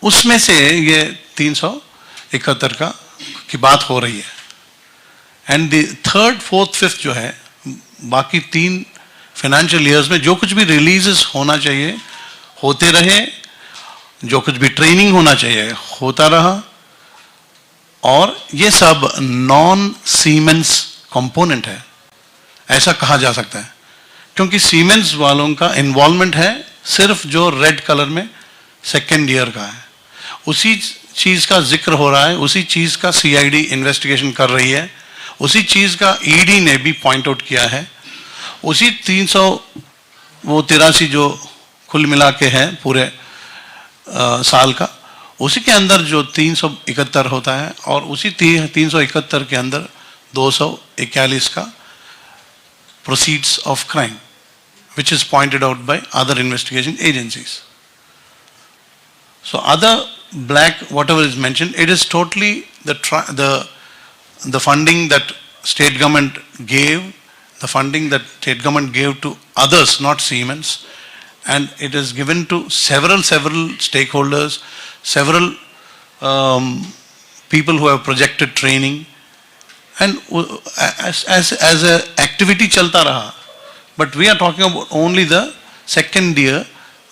उसमें से ये 371 का की बात हो रही है। And the third, fourth, fifth जो है, बाकी 3 फाइनेंशियल ईयर्स में जो कुछ भी रिलीजेस होना चाहिए होते रहे, जो कुछ भी ट्रेनिंग होना चाहिए होता रहा, और ये सब नॉन सीमेंस कंपोनेंट है, ऐसा कहा जा सकता है, क्योंकि सीमेंस वालों का इन्वॉल्वमेंट है सिर्फ जो रेड कलर में सेकेंड ईयर का है, उसी चीज का जिक्र हो रहा है, उसी चीज का CID इन्वेस्टिगेशन कर रही है, उसी चीज का ED ने भी पॉइंट आउट किया है, उसी 383 जो कुल मिला के है पूरे साल का, उसी के अंदर जो 371 होता है, और उसी 371 के अंदर 241 का proceeds of crime, which is pointed out by other investigation agencies. So other black, whatever is mentioned, it is totally the funding that state government gave, the funding that state government gave to others, not Siemens, and it is given to several stakeholders, several people who have projected training, and as a activity chalta raha. But we are talking about only the second year,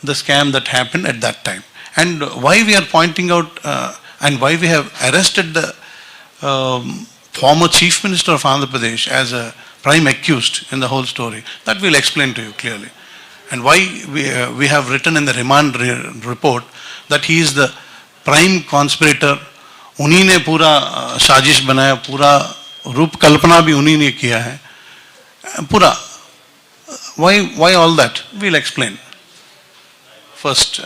the scam that happened at that time. And why we are pointing out and why we have arrested the former Chief Minister of Andhra Pradesh as a prime accused in the whole story, that we'll explain to you clearly. And why we have written in the remand report that he is the prime conspirator, उन्हीं ने पूरा साजिश बनाया, पूरा रूप कल्पना भी उन्हीं ने किया है पूरा. Why all that? We'll explain. First,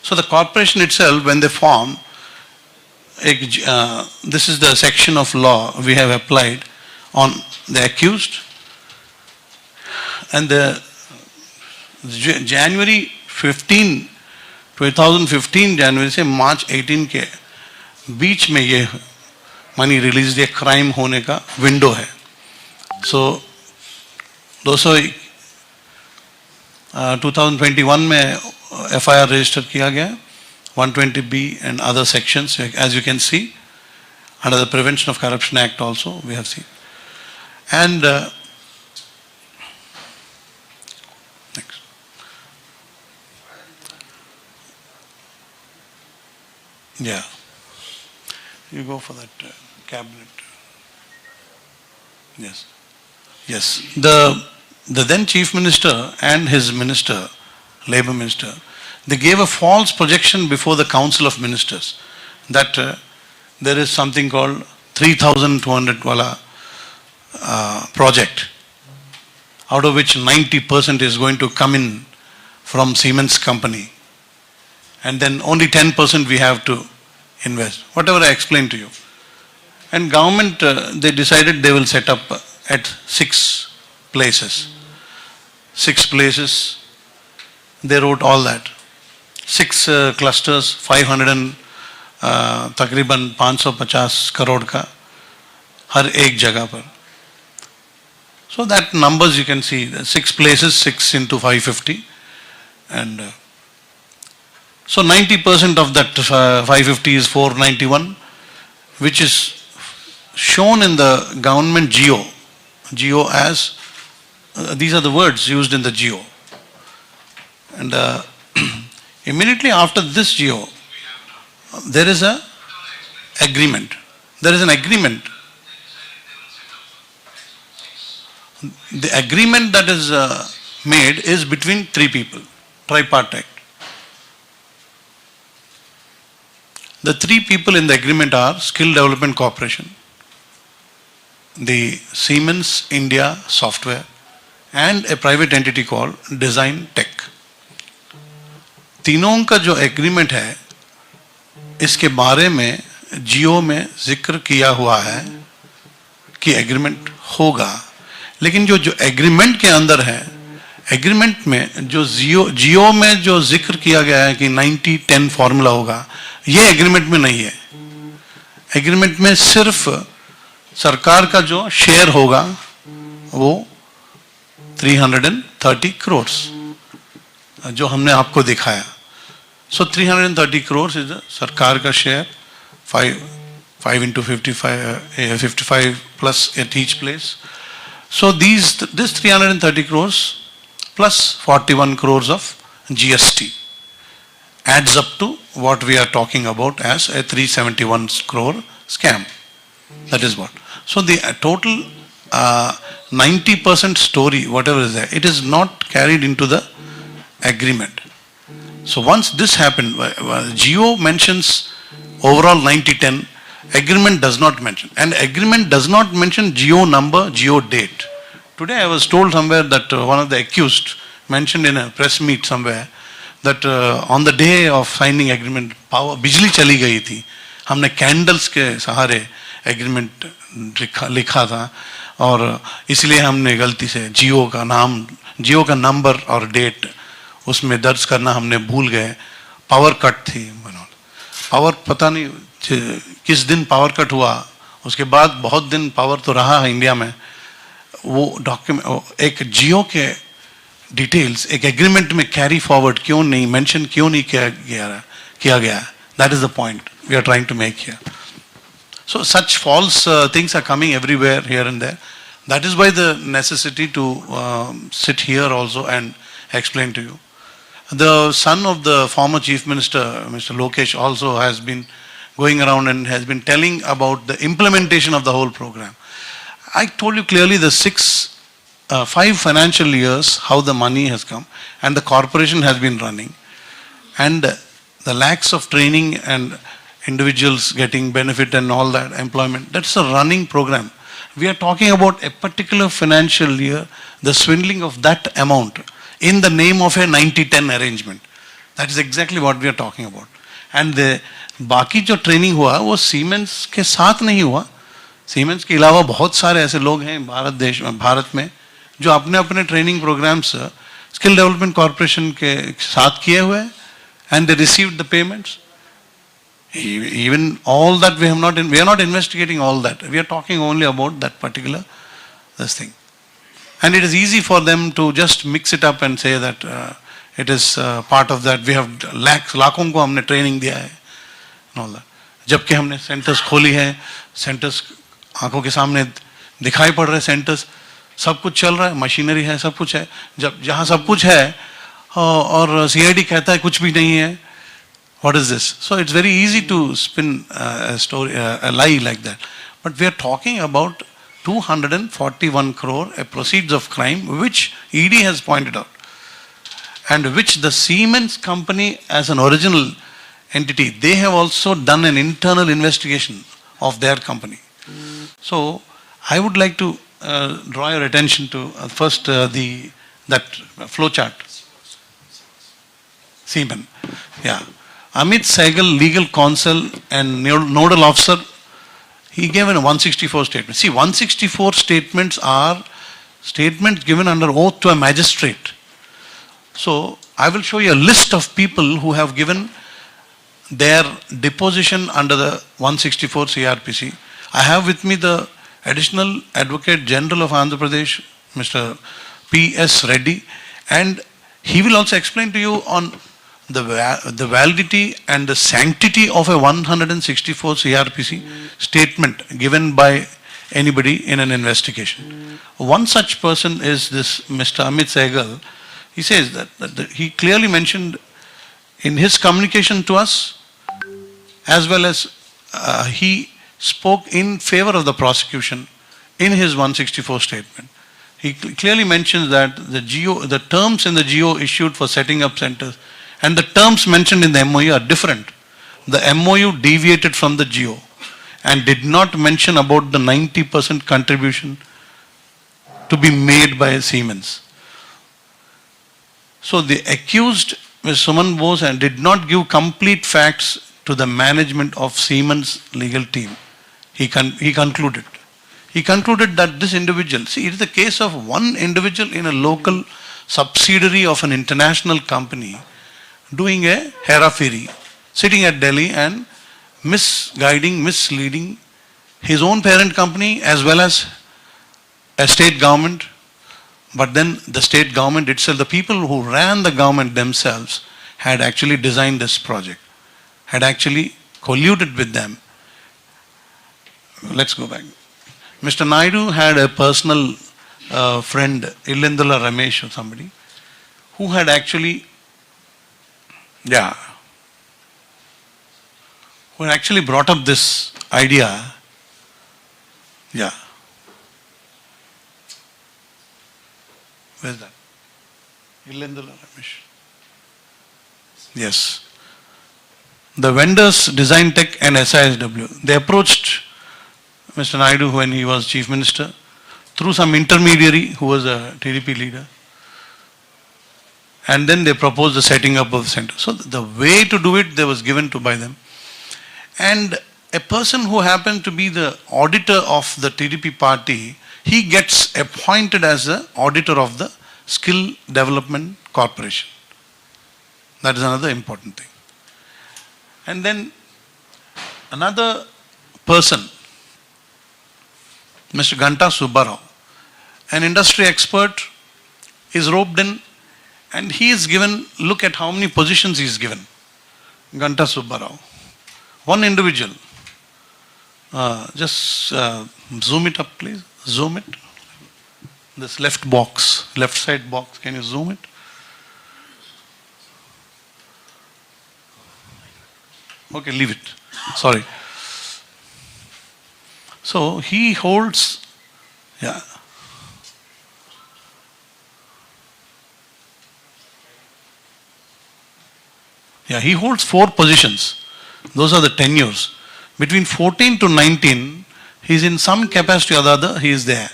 so the corporation itself, when they form, this is the section of law we have applied on the accused, and the January 15, 2015 January से March 18 के बीच में ये मनी रिलीज ये crime होने का window है. सो 2021 में FIR register किया गया, 120B and other sections, as you can see, under the Prevention of Corruption Act also we have seen. And next. Yeah. You go for that cabinet. Yes. Yes. The then Chief Minister and his minister, Labour Minister, they gave a false projection before the Council of Ministers that there is something called 3,200 wala project, out of which 90% is going to come in from Siemens company, and then only 10% we have to invest. Whatever I explained to you. And government, they decided they will set up at 6 places. 6 places, they wrote all that. 6 clusters, 500 and तकरीबन 550 करोड़ का हर एक जगह पर. So that numbers you can see, 6 places, 6 into 550, and so 90% of that 550 is 491, which is shown in the government geo as these are the words used in the geo. And immediately after this geo, there is an agreement. There is an agreement. The agreement that is made is between 3 people, tripartite. The 3 people in the agreement are Skill Development Corporation, the Siemens India Software, and a private entity called Design Tech. तीनों का जो agreement है, इसके बारे में जियो में जिक्र किया हुआ है कि एग्रीमेंट होगा, लेकिन जो एग्रीमेंट के अंदर है, एग्रीमेंट में जो जियो में जो जिक्र किया गया है कि 90-10 फॉर्मूला होगा, ये एग्रीमेंट में नहीं है. एग्रीमेंट में सिर्फ सरकार का जो शेयर होगा वो 330 करोड़ जो हमने आपको दिखाया. So 330 crores is the Sarkar ka share, 5 into 55 plus at each place. So this 330 crores plus 41 crores of GST adds up to what we are talking about as a 371 crore scam. That is what. So the total 90% story, whatever is there, it is not carried into the agreement. So once this happened, Geo mentions overall 90-10, agreement does not mention. And agreement does not mention Geo number, Geo date. Today I was told somewhere that one of the accused mentioned in a press meet somewhere that on the day of signing agreement, power, बिजली चली गई थी. हमने candles के सहारे agreement लिखा था और इसलिए हमने गलती से जियो का नाम, जियो का नंबर और डेट उसमें दर्ज करना हमने भूल गए. पावर कट थी, पावर पता नहीं किस दिन पावर कट हुआ, उसके बाद बहुत दिन पावर तो रहा है इंडिया में. वो डॉक्यूमेंट एक जियो के डिटेल्स एक एग्रीमेंट में कैरी फॉरवर्ड क्यों नहीं मेंशन क्यों नहीं किया गया. That is the point we are trying to make here. So such false things are coming everywhere, here and there. That is why the necessity to sit here also and explain to you. The son of the former Chief Minister, Mr. Lokesh, also has been going around and has been telling about the implementation of the whole program. I told you clearly the 5 financial years how the money has come and the corporation has been running, and the lacks of training and individuals getting benefit and all that employment, that's a running program. We are talking about a particular financial year, the swindling of that amount in the name of a 90-10 arrangement. That is exactly what we are talking about. And the बाकी जो training हुआ वो siemens के साथ नहीं हुआ. Siemens के अलावा बहुत सारे ऐसे लोग हैं भारत में जो अपने अपने training programs skill development corporation के साथ किए हुए हैं, and they received the payments. Even all that we are not investigating all that. We are talking only about that particular this thing. And it is easy for them to just mix it up and say that it is part of that. We have लाखों को हमने training दिया है and all that. जबकि हमने centres खोली है, centres आंखों के सामने दिखाई पड़ रहे सेंटर्स, सब कुछ चल रहा है, मशीनरी है, सब कुछ है. जब जहाँ सब कुछ है और CID कहता है कुछ भी नहीं है, what is this? So it's very easy to spin a story, a lie like that. But we are talking about 241 crore, a proceeds of crime, which ED has pointed out, and which the Siemens company as an original entity, they have also done an internal investigation of their company. So I would like to draw your attention to first that flow chart. Siemens, yeah. Amit Sehgal, legal counsel and nodal officer, he gave a 164 statement. See, 164 statements are statements given under oath to a magistrate. So I will show you a list of people who have given their deposition under the 164 CRPC. I have with me the Additional Advocate General of Andhra Pradesh, Mr. P.S. Reddy, and he will also explain to you on the validity and the sanctity of a 164 CRPC statement given by anybody in an investigation. One such person is this Mr. Amit Sehgal. He says that he clearly mentioned in his communication to us, as well as he spoke in favor of the prosecution in his 164 statement. He clearly mentions that the terms in the GO issued for setting up centers and the terms mentioned in the MOU are different. The MOU deviated from the GO and did not mention about the 90% contribution to be made by Siemens. So the accused, Ms. Suman Bose, and did not give complete facts to the management of Siemens legal team. He concluded. He concluded that this individual, see, it is the case of one individual in a local subsidiary of an international company doing a hera-pheri, sitting at Delhi and misguiding, misleading his own parent company as well as a state government. But then the state government itself, the people who ran the government themselves, had actually designed this project, had actually colluded with them. Let's go back. Mr. Naidu had a personal friend, Illendula Ramesh or somebody, who had actually, who had actually brought up this idea. Where's that? Illendula Ramesh. Yes. The vendors, Design Tech and SISW, they approached Mr. Naidu when he was Chief Minister through some intermediary who was a TDP leader. And then they proposed the setting up of the center. So the way to do it, they was given to by them. And a person who happened to be the auditor of the TDP party, he gets appointed as the auditor of the Skill Development Corporation. That is another important thing. And then another person, Mr. Ganta Subbarao, an industry expert, is roped in and he is given, look at how many positions he is given. Ganta Subbarao. One individual. Just zoom it up, please. Zoom it. This left box, left side box, can you zoom it? Okay, leave it. Sorry. So he holds, he holds 4 positions. Those are the tenures. Between 14 to 19, he is in some capacity or the other, he is there.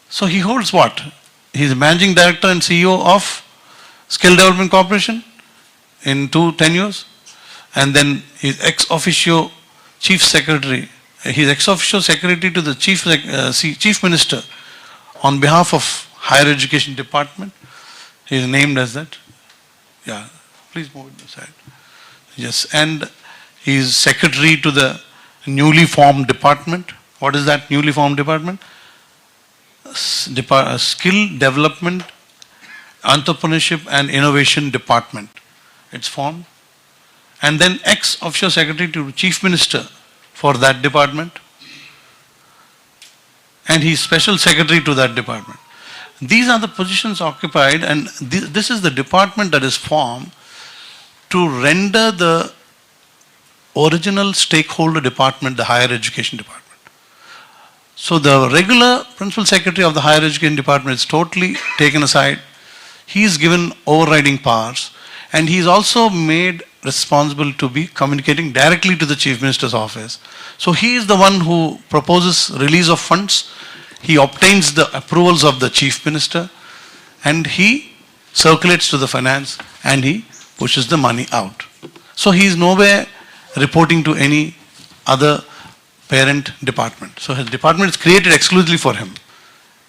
So he holds what? He is Managing Director and CEO of Skill Development Corporation in 2 tenures. And then he is ex officio Chief Secretary. He is ex officio Secretary to the Chief Minister on behalf of Higher Education Department. He is named as that. Yeah, please move it aside. Yes, and he is Secretary to the newly formed department. What is that newly formed department? Skill Development, Entrepreneurship and Innovation Department. It's formed. And then ex-officio secretary to Chief Minister for that department. And he is special secretary to that department. These are the positions occupied, and this is the department that is formed to render the original stakeholder department, the higher education department. So the regular principal secretary of the higher education department is totally taken aside. He is given overriding powers, and he is also made responsible to be communicating directly to the Chief Minister's office. So he is the one who proposes release of funds. He obtains the approvals of the Chief Minister and he circulates to the finance and he pushes the money out. So he is nowhere reporting to any other parent department. So his department is created exclusively for him.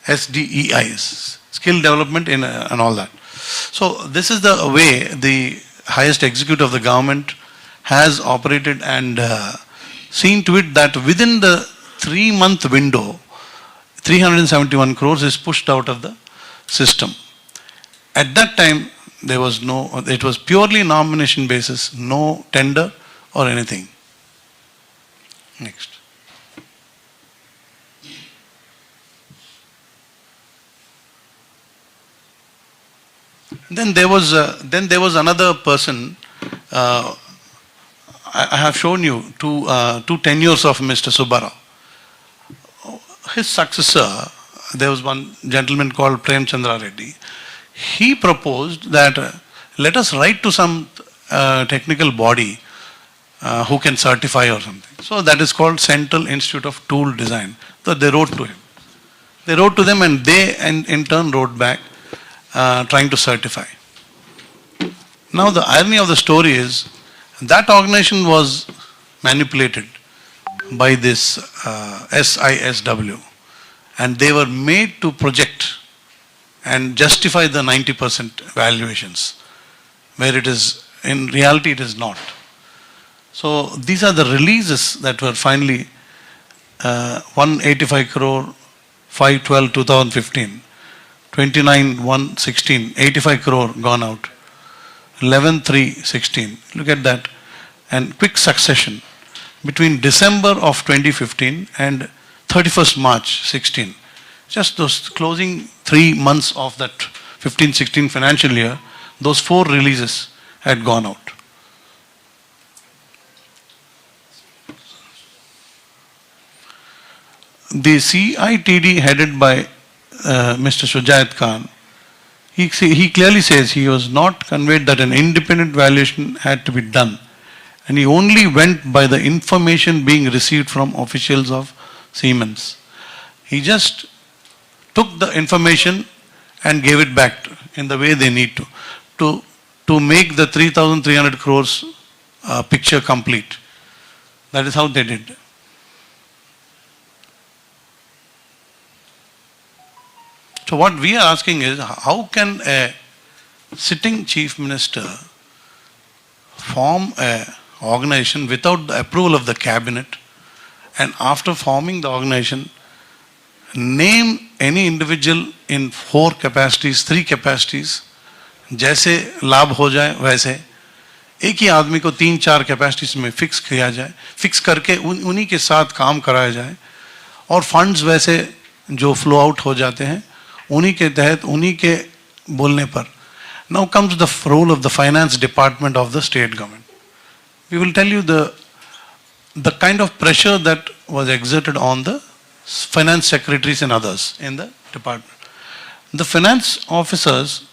SDEI, skill development and all that. So this is the way the highest executive of the government has operated and seen to it that within the 3-month window, 371 crores is pushed out of the system. At that time, there was it was purely nomination basis, no tender or anything. Next. Then there was another person. I have shown you two tenures of Mr. Subbarao. His successor, there was one gentleman called Prem Chandra Reddy. He proposed that let us write to some technical body who can certify or something. So that is called Central Institute of Tool Design. So they wrote to him. They wrote to them and they in turn wrote back trying to certify. Now the irony of the story is that organization was manipulated by this SISW and they were made to project and justify the 90% valuations where it is, in reality it is not. So these are the releases that were finally 185 crore, 5/12/2015, 29/1/16, 85 crore gone out. 11/3/16. Look at that. And quick succession between December of 2015 and 31st March 16. Just those closing 3 months of that 15-16 financial year, those 4 releases had gone out. The CITD headed by Mr. Shujait Khan, he clearly says he was not conveyed that an independent valuation had to be done, and he only went by the information being received from officials of Siemens. He just took the information and gave it back in the way they need to make the 3,300 crores picture complete. That is how they did. So what we are asking is, how can a sitting chief minister form an organization without the approval of the cabinet, and after forming the organization, name any individual in 4 capacities, 3 capacities, जैसे लाभ हो जाए वैसे एक ही आदमी को 3-4 capacities में fix किया जाए, फिक्स करके उन्हीं के साथ काम कराया जाए, और फंड्स वैसे जो फ्लो आउट हो जाते हैं उन्हीं के तहत उन्हीं के बोलने पर. Now comes the role of the finance department of the state government. We will tell you the kind of pressure that was exerted on the finance secretaries and others in the department. The finance officers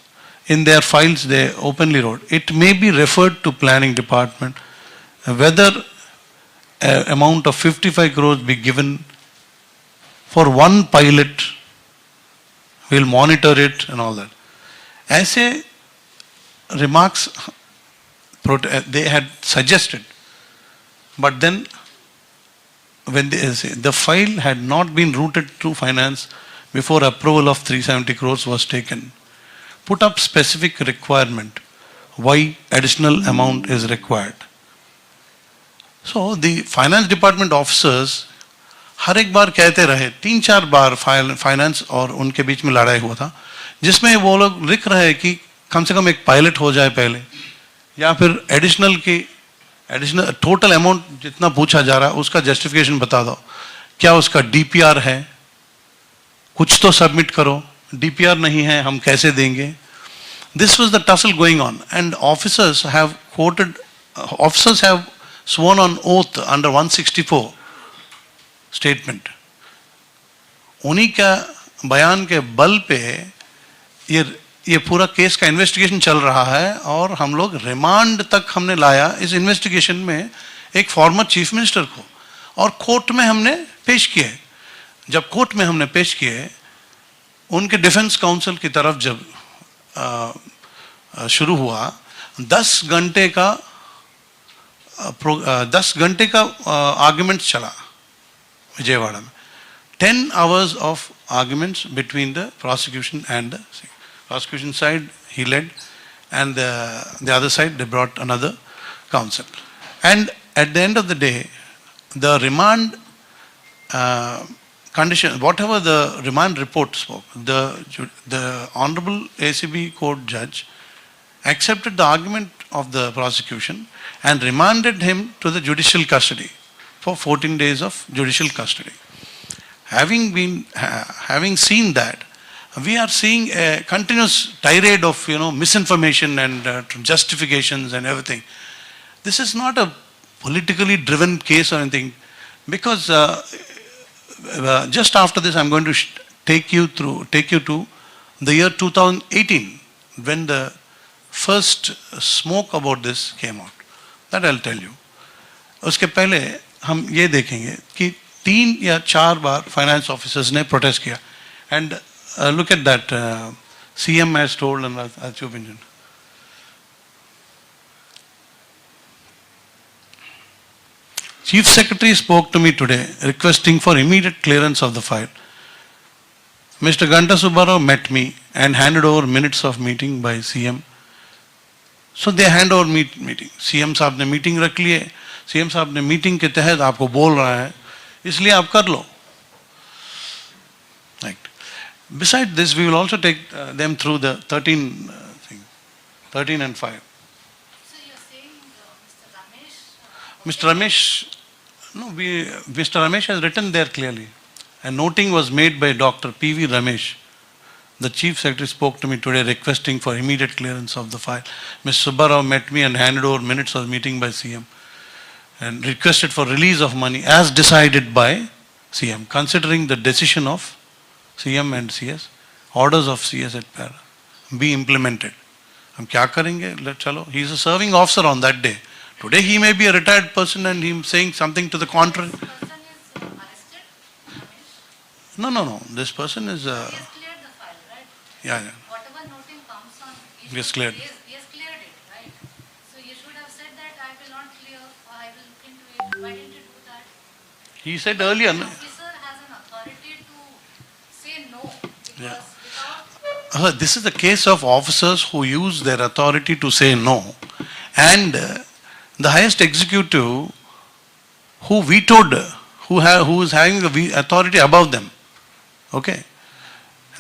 in their files they openly wrote, it may be referred to planning department whether an amount of 55 crores be given for one pilot, we'll monitor it and all that. ऐसे remarks they had suggested, but then when the file had not been routed through finance before approval of 370 crores was taken, put up specific requirement why additional amount is required. So the finance department officers हर एक बार कहते रहे, 3-4 बार finance और उनके बीच में लड़ाई हुआ था, जिसमें वो लोग लिख रहे हैं कि कम से कम एक पायलट हो जाए पहले, या फिर एडिशनल टोटल अमाउंट जितना पूछा जा रहा है उसका जस्टिफिकेशन बता दो, क्या उसका डीपीआर है, कुछ तो सबमिट करो, डीपीआर नहीं है हम कैसे देंगे. This was the tussle going on, and officers have sworn on oath under 164 statement. उन्हीं का बयान के बल पे ये पूरा केस का इन्वेस्टिगेशन चल रहा है, और हम लोग रिमांड तक हमने लाया इस इन्वेस्टिगेशन में एक फॉर्मर चीफ मिनिस्टर को, और कोर्ट में हमने पेश किए. जब कोर्ट में हमने पेश किए, उनके डिफेंस काउंसिल की तरफ जब शुरू हुआ, 10 घंटे का आर्ग्यूमेंट चला विजयवाड़ा में. 10 hours of arguments between the prosecution and the prosecution side he led, and the other side they brought another counsel. And at the end of the day, the remand condition, whatever the remand report spoke, the Honorable ACB Court judge accepted the argument of the prosecution and remanded him to the judicial custody for 14 days of judicial custody. Having seen that, we are seeing a continuous tirade of misinformation and justifications and everything. This is not a politically driven case or anything, because just after this I'm going to take you to the year 2018, when the first smoke about this came out. That I'll tell you. उसके पहले हम ये देखेंगे कि 3 या 4 बार finance officers ने protest किया. And look at that, CM has told, and that's your opinion. Chief Secretary spoke to me today requesting for immediate clearance of the file. Mr. Ganta Subbarao met me and handed over minutes of meeting by CM. So they hand over meeting. CM साहब ने meeting रख लिए, CM साहब ने meeting के तहत आपको बोल रहा है, इसलिए आप कर लो. Besides this, we will also take them through the 13 and 5. Mr. Ramesh, no, Mr. Ramesh has written there clearly. A noting was made by Dr. P.V. Ramesh. The Chief Secretary spoke to me today requesting for immediate clearance of the file. Ms. Subbarao met me and handed over minutes of the meeting by CM and requested for release of money as decided by CM, considering the decision of CM and CS, orders of CS et para, be implemented. हम क्या करेंगे? चलो, he is a serving officer on that day. Today he may be a retired person and he is saying something to the contrary. This person is arrested? No. This person is. He has cleared the file, right? Yeah. Whatever noting comes on, He has cleared. He has cleared it, right? So you should have said that I will not clear or I will look into it. Why didn't you do that? He said earlier. An No? officer has an authority to say no because Yeah. without This is the case of officers who use their authority to say no, and the highest executive who vetoed, who is having the authority above them. Okay,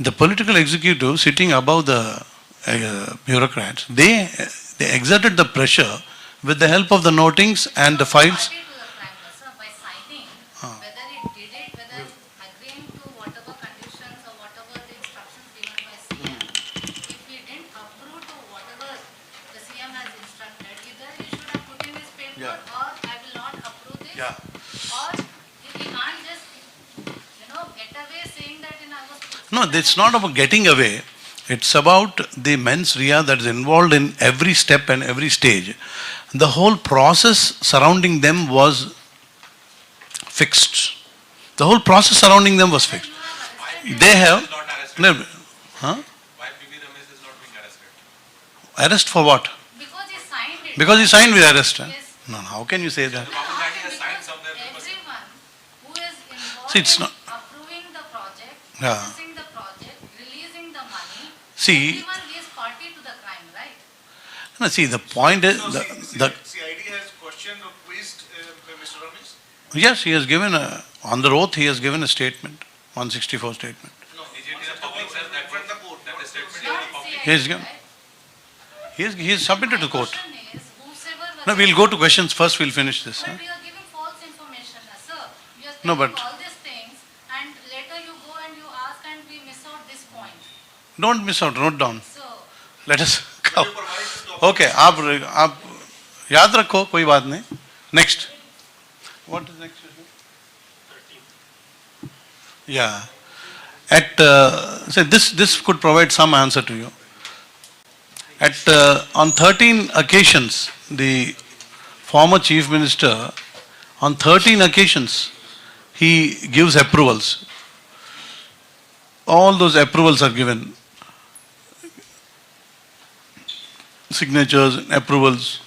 the political executive sitting above the bureaucrats, they exerted the pressure with the help of the notings and the files. party to the crime, sir, by signing whether it did it, whether agreeing to whatever conditions or whatever the instructions given by CM. If he didn't approve to whatever the CM has instructed, either he should have put in his paper Yeah. or I will not approve this. Yeah. Or he can't just, get away saying that I was. No, it's not about getting away. It's about the mens rea that is involved in every step and every stage. The whole process surrounding them was fixed. The whole process surrounding them was fixed. They have. Not arrested. No, huh? Why P.V. Ramesh is not being arrested? Arrest for what? Because he signed it. Because he signed with arrest. Huh? Yes. No, how can you say that? Government has signed somewhere. Everyone who is involved See, it's in not- approving the project, Yeah. processing the project, releasing the money, See- everyone is party to the crime, right? No, see, the point is, So the CID has questioned or quizzed Mr. Ramesh? yes, he has given on the oath, he has given a statement, 164 statement. No. DGT in the public says that From the court. that the statement is Not in the public. CID, He is given. right? He has submitted to My court. question is, whosoever No, was- we'll go to questions first, we'll finish this. Huh? But you are giving false information, sir. You are No, saying but- all these things and later you go and you ask and we miss out this point. Don't miss out, note down. So, Let us Will go. you provide this document? Okay, आप याद रखो, कोई बात नहीं. Next. What is next? Yeah. Say this could provide some answer to you. On 13 occasions, the former chief minister, on 13 occasions, he gives approvals. All those approvals are given. Signatures, approvals.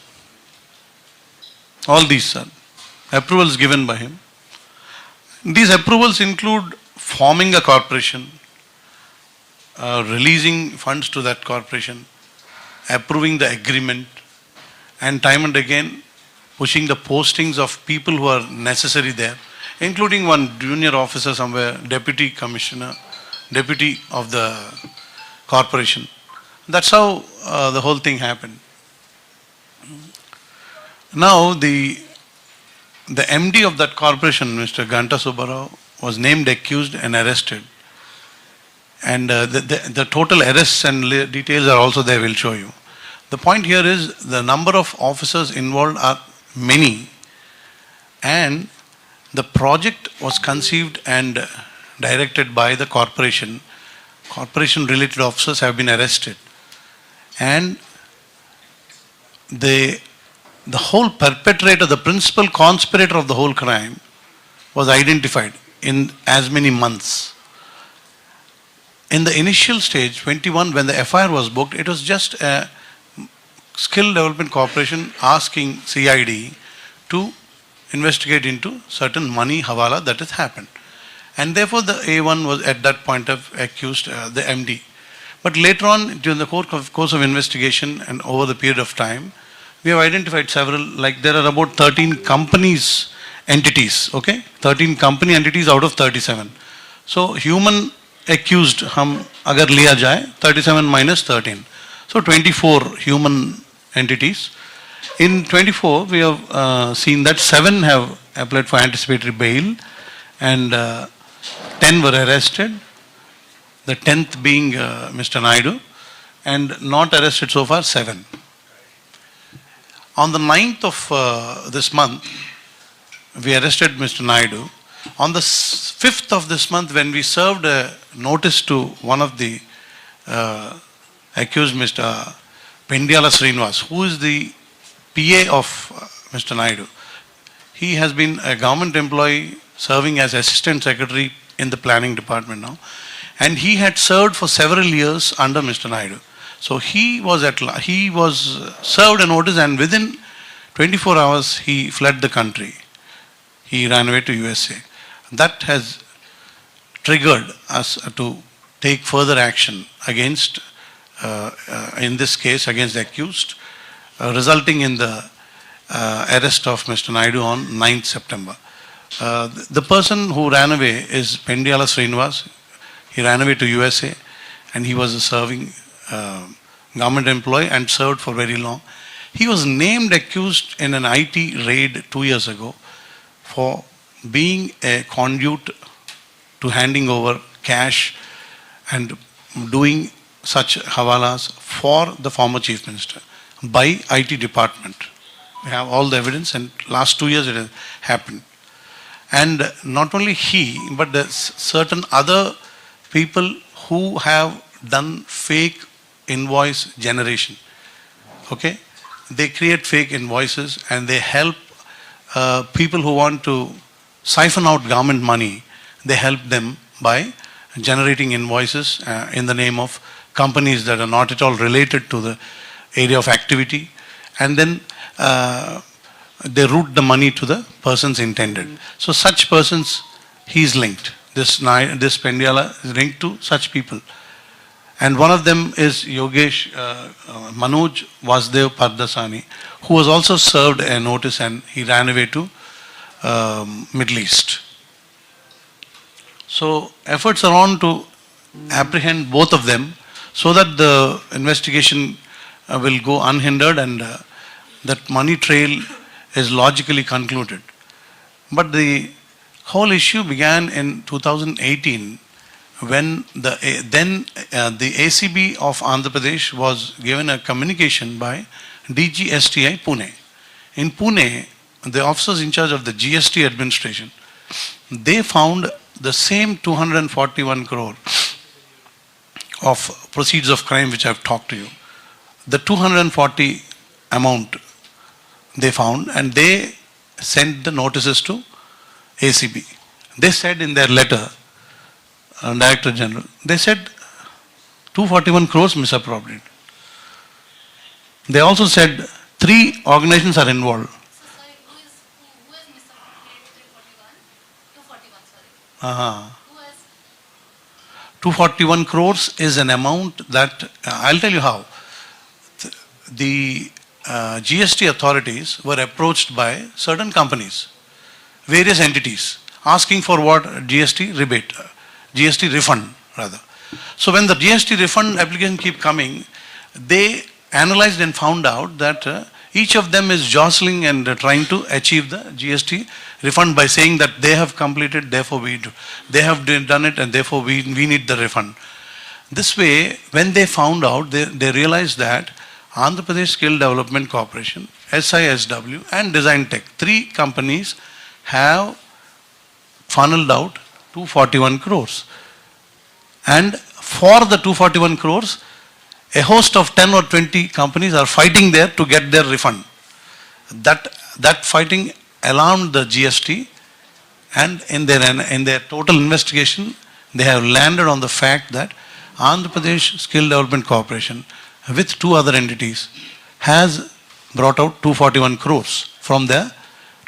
All these are approvals given by him. These approvals include forming a corporation, releasing funds to that corporation, approving the agreement, and time and again pushing the postings of people who are necessary there, including one junior officer somewhere, deputy commissioner, deputy of the corporation. That's how the whole thing happened. Now the MD of that corporation, Mr. Ganta Subbarao, was named, accused and arrested. And the total arrests and details are also there, we'll show you. The point here is the number of officers involved are many, and the project was conceived and directed by the corporation. Corporation related officers have been arrested. And the whole perpetrator, the principal conspirator of the whole crime was identified in as many months. In the initial stage, 21, when the FIR was booked, it was just a skill development corporation asking CID to investigate into certain money hawala that has happened. And therefore the A1 was at that point of accused the MD. But later on, during the course of investigation and over the period of time, we have identified several, like there are about 13 companies, entities, okay? 13 company entities out of 37. So human accused, हम अगर लिया जाए, 37 minus 13. So 24 human entities. In 24, we have seen that 7 have applied for anticipatory bail and 10 were arrested, the 10th being Mr. Naidu, and not arrested so far 7. On the 9th of this month, we arrested Mr. Naidu. On the 5th of this month, when we served a notice to one of the accused, Mr. Pendiala Srinivas, who is the PA of Mr. Naidu. He has been a government employee serving as assistant secretary in the planning department now, and he had served for several years under Mr. Naidu. So he was served a notice, and within 24 hours he fled the country. He ran away to USA. That has triggered us to take further action against, in this case, against the accused, resulting in the arrest of Mr. Naidu on 9th September. The person who ran away is Pendiala Srinivas. He ran away to USA and he was a serving government employee and served for very long. He was named accused in an IT raid 2 years ago for being a conduit to handing over cash and doing such hawalas for the former chief minister by IT department. We have all the evidence, and last 2 years it has happened. And not only he, but the certain other people who have done fake invoice generation. Okay? They create fake invoices and they help people who want to siphon out government money. They help them by generating invoices in the name of companies that are not at all related to the area of activity, and then they route the money to the persons intended. So such persons, he is linked. This Pendiala is linked to such people. And one of them is Yogesh Manoj Vasdev Pardasani, who was also served a notice and he ran away to Middle East. So efforts are on to apprehend both of them so that the investigation will go unhindered and that money trail is logically concluded. But the whole issue began in 2018 when the ACB of Andhra Pradesh was given a communication by DGSTI Pune. In Pune, the officers in charge of the GST administration, they found the same 241 crore of proceeds of crime which I have talked to you. The 240 amount they found, and they sent the notices to ACB. They said in their letter, Director General, they said 241 crores misappropriated. They also said 3 organizations are involved. So sorry, who is misappropriated 241, sorry. Who has? 241 crores is an amount that, I'll tell you how. The GST authorities were approached by certain companies, various entities, asking for what? GST rebate, GST refund rather. So when the GST refund application keep coming, they analyzed and found out that each of them is jostling and trying to achieve the GST refund by saying that they have completed, therefore we do. They have done it and therefore we need the refund. This way, when they found out, they realized that Andhra Pradesh Skill Development Corporation, SISW and Design Tech, 3 companies have funneled out 241 crores. And for the 241 crores, a host of 10 or 20 companies are fighting there to get their refund. That fighting alarmed the GST, and in their total investigation, they have landed on the fact that Andhra Pradesh Skill Development Corporation with 2 other entities has brought out 241 crores from their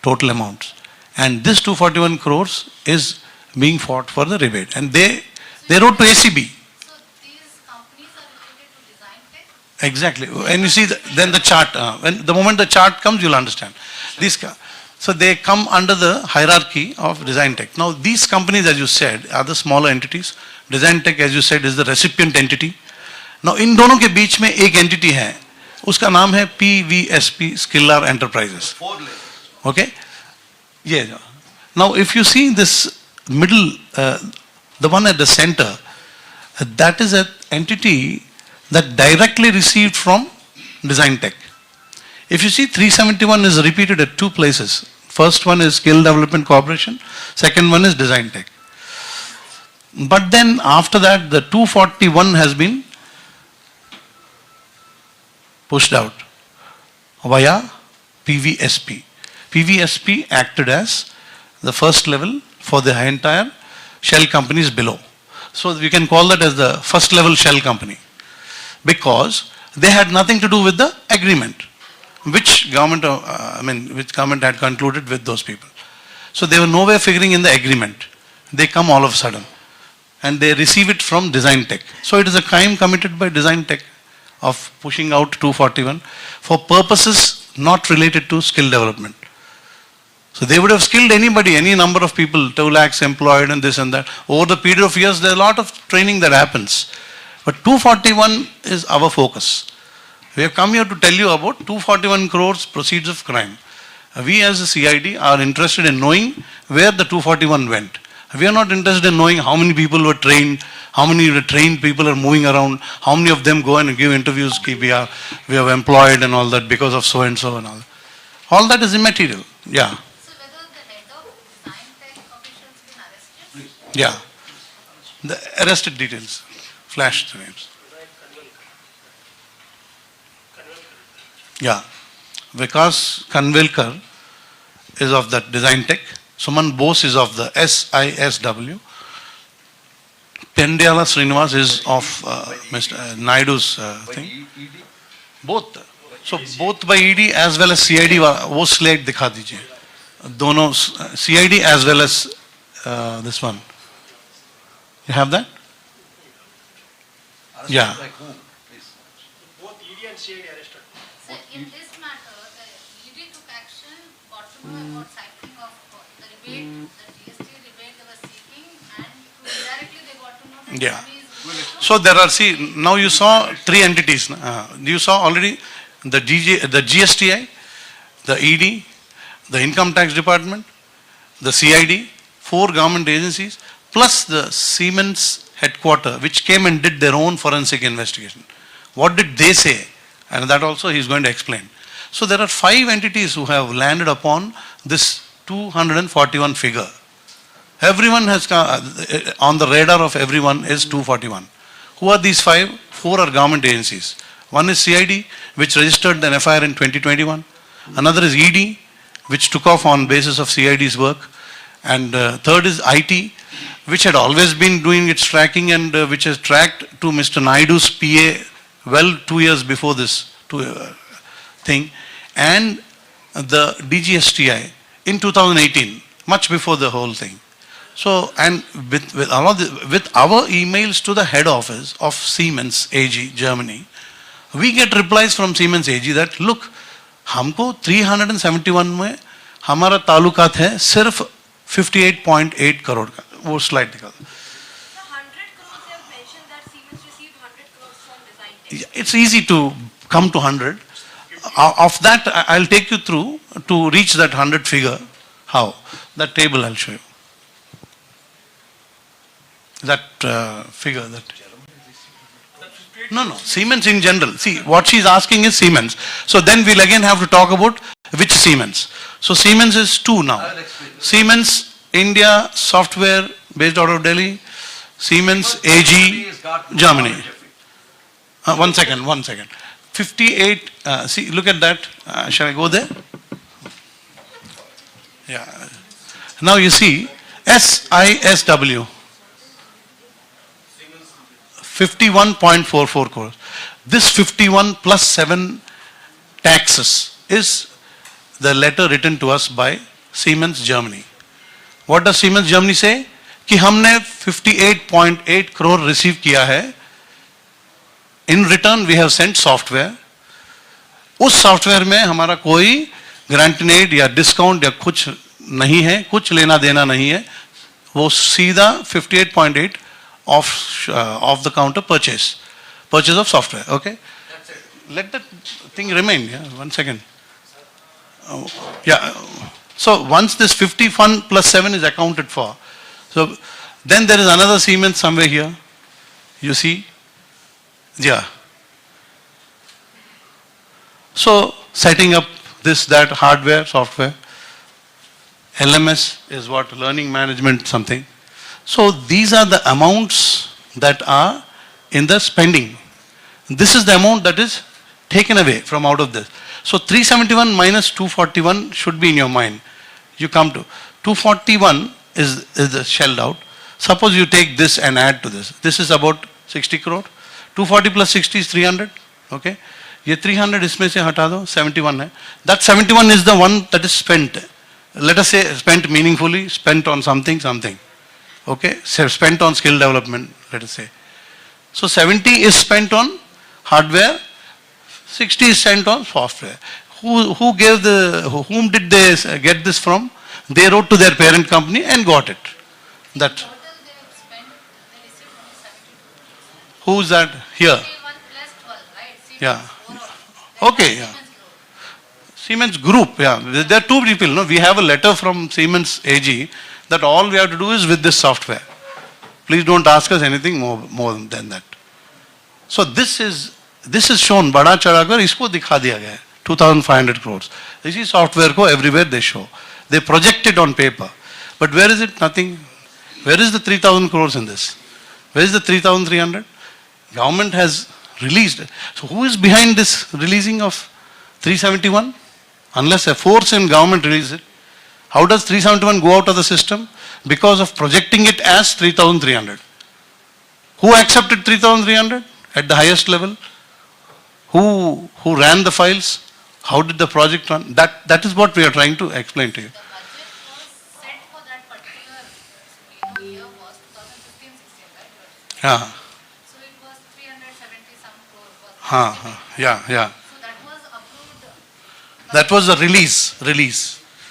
total amounts. And this 241 crores is being fought for the rebate. And they wrote to ACB. So these companies are related to Design Tech? Exactly. And you see, then the chart, when the moment the chart comes, you'll understand. So they come under the hierarchy of Design Tech. Now these companies, as you said, are the smaller entities. Design Tech, as you said, is the recipient entity. Now इन दोनों के बीच में एक entity है, उसका नाम है PVSP Skillar Enterprises. 4 lanes. Okay? Yeah. Now, if you see this middle, the one at the center, that is an entity that directly received from Design Tech. If you see 371 is repeated at 2 places. First one is Skill Development Corporation, second one is Design Tech. But then after that, the 241 has been pushed out via PVSP. PVSP acted as the first level for the entire shell companies below. So we can call that as the first level shell company, because they had nothing to do with the agreement which government, which government had concluded with those people. So they were nowhere figuring in the agreement. They come all of a sudden and they receive it from Design Tech. So it is a crime committed by Design Tech of pushing out 241 for purposes not related to skill development. So they would have skilled anybody, any number of people, 2 lakhs employed and this and that. Over the period of years, there is a lot of training that happens. But 241 is our focus. We have come here to tell you about 241 crores proceeds of crime. We as a CID are interested in knowing where the 241 went. We are not interested in knowing how many people were trained, how many trained people are moving around, how many of them go and give interviews, we have employed and all that because of so and so and all. All that is immaterial. Yeah. So whether the head of Design Tech officials been arrested? Yeah. The arrested details. Flash the names. Yeah. Vikas Kanvelkar is of that Design Tech. Suman Bose is of the SISW. Pendyala Srinivas is of Mr. Naidu's thing. Both. So both by ED as well as CID, वो slide दिखा दीजिए. दोनों CID as well as this one. You have that? Yeah. Both ED and CID arrested. So in this matter, the ED took action, got to know about cycling of the rebate, the GST rebate they were seeking, and indirectly they got to know that Yeah. money is So there are, see, now you saw 3 entities. You saw already the GSTI, the ED, the Income Tax Department, the CID, 4 government agencies, plus the Siemens headquarter, which came and did their own forensic investigation. What did they say? And that also he is going to explain. So there are 5 entities who have landed upon this 241 figure. Everyone has come, on the radar of everyone is 241. Who are these 5? 4 are government agencies. One is CID, which registered an FIR in 2021. Another is ED, which took off on basis of CID's work. And third is IT, which had always been doing its tracking and which has tracked to Mr. Naidu's PA well 2 years before this thing. And the DGSTI in 2018, much before the whole thing. So, and with our emails to the head office of Siemens AG, Germany, we get replies from Siemens AG that, look, हमको 371 में हमारा ताल्लुकात है सिर्फ 58.8 करोड़ का. वो slide दिखा दो. 100 crores they have mentioned that Siemens received 100 crores from Design Tech. It's easy to come to 100. Of that, I'll take you through to reach that 100 figure. How? That table I'll show you. That figure that. No, Siemens in general. See, what she's asking is Siemens. So then we'll again have to talk about which Siemens. So Siemens is 2 now. Siemens India software based out of Delhi. Siemens AG Germany. One second. 58, see, look at that. Shall I go there? Yeah. Now you see, SISW. 51.44 crores. This 51 plus 7 taxes is the letter written to us by Siemens Germany. What does Siemens Germany say? कि हमने 58.8 crore receive किया है. In return we have sent software. उस software में हमारा कोई ग्रांटिनेड या discount या कुछ नहीं है, कुछ लेना देना नहीं है. वो सीधा 58.8 of the counter purchase of software. Okay. let that thing remain, yeah, 1 second. Yeah, so once this 51 plus 7 is accounted for, so then there is another Siemens somewhere here, you see, yeah. So setting up this, that, hardware, software, LMS is what, learning management something. So these are the amounts that are in the spending. This is the amount that is taken away from out of this. So 371 minus 241 should be in your mind. You come to 241 is the shelled out. Suppose you take this and add to this. This is about 60 crore. 240 plus 60 is 300. Okay. ये 300 इसमें से हटा दो, 71 है. That 71 is the one that is spent. Let us say spent meaningfully, spent on something. Okay. So spent on skill development, let us say. So 70 is spent on hardware, 60 is spent on software. Who gave whom did they get this from? They wrote to their parent company and got it. That. Total they have spent, they received only 72. Who is that? Here. 51 plus 12, right? Siemens Yeah. overall. Okay, Then yeah. Siemens Group. Siemens Group, yeah. There are two people, no? We have a letter from Siemens AG that all we have to do is with this software. Please don't ask us anything more than that. So this is shown, बड़ा चढ़ाकर इसको दिखा दिया गया है, 2,500 crores. इसी software को everywhere they show. They project it on paper. But where is it? Nothing. Where is the 3,000 crores in this? Where is the 3,300? Government has released. So who is behind this releasing of 371? Unless a force in government releases it. How does 371 go out of the system? Because of projecting it as 3,300. Who accepted 3,300 at the highest level? Who ran the files? How did the project run? That is what we are trying to explain to you. The budget was set for that particular year was 2015-16, right? Yeah. So it was 370 some crore. Yeah. So that was approved. That was a release.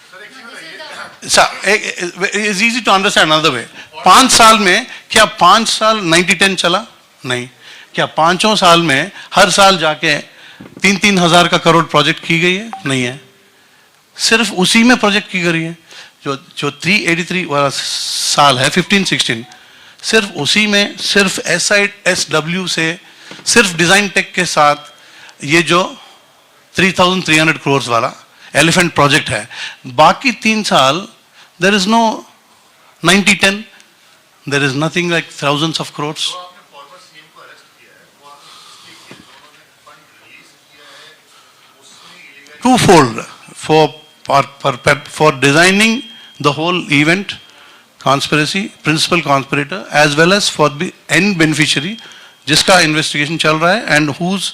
Sir एक No, चीज this is the It's easy to understand another way. 5 साल में क्या 5 साल 90-10 चला? नहीं. क्या 5 साल में हर साल जाके 3-3 हजार का करोड़ प्रोजेक्ट की गई है? नहीं है. सिर्फ उसी में प्रोजेक्ट की गई है. जो 383 वाला साल है 15-16, सिर्फ उसी में सिर्फ SW से सिर्फ डिजाइन टेक के साथ ये जो 3,300 crores वाला एलिफेंट प्रोजेक्ट है. बाकी 3 साल there is no 90-10, there is nothing like thousands of crores. जो आपने फॉर्मर सीएम को अरेस्ट किया है वो आपने किसके किया? जो उन्होंने फंड रिलीज किया है उसमें illegal Twofold for designing the whole event, conspiracy, principal conspirator, as well as for the end beneficiary, जिसका investigation चल रहा है, and whose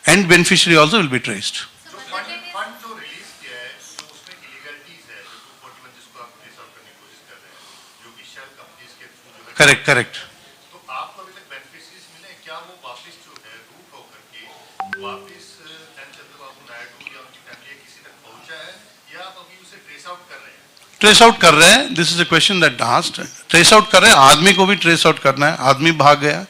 end beneficiary also will be traced. So जो but the thing is, fund जो release किया है जो उसमें इलीगलिटीज है जो 241 जिसको आप ट्रेस आउट करने की कोशिश कर रहे हैं जो कि शेल कंपनीज के थ्रू जो है Correct. तो आपको अभी तक बेनिफिशियरीज मिले क्या वो वापस जो है रूट होकर के वापस एन चंद्रबाबू नायडू या उनकी फैमिली किसी तक पहुंचा है या आप अभी उसे ट्रेस आउट कर रहे हैं? ट्रेस आउट कर रहे हैं. This is a question that asked. Trace out कर रहे हैं. आदमी को भी ट्रेस आउट करना है. आदमी भाग गया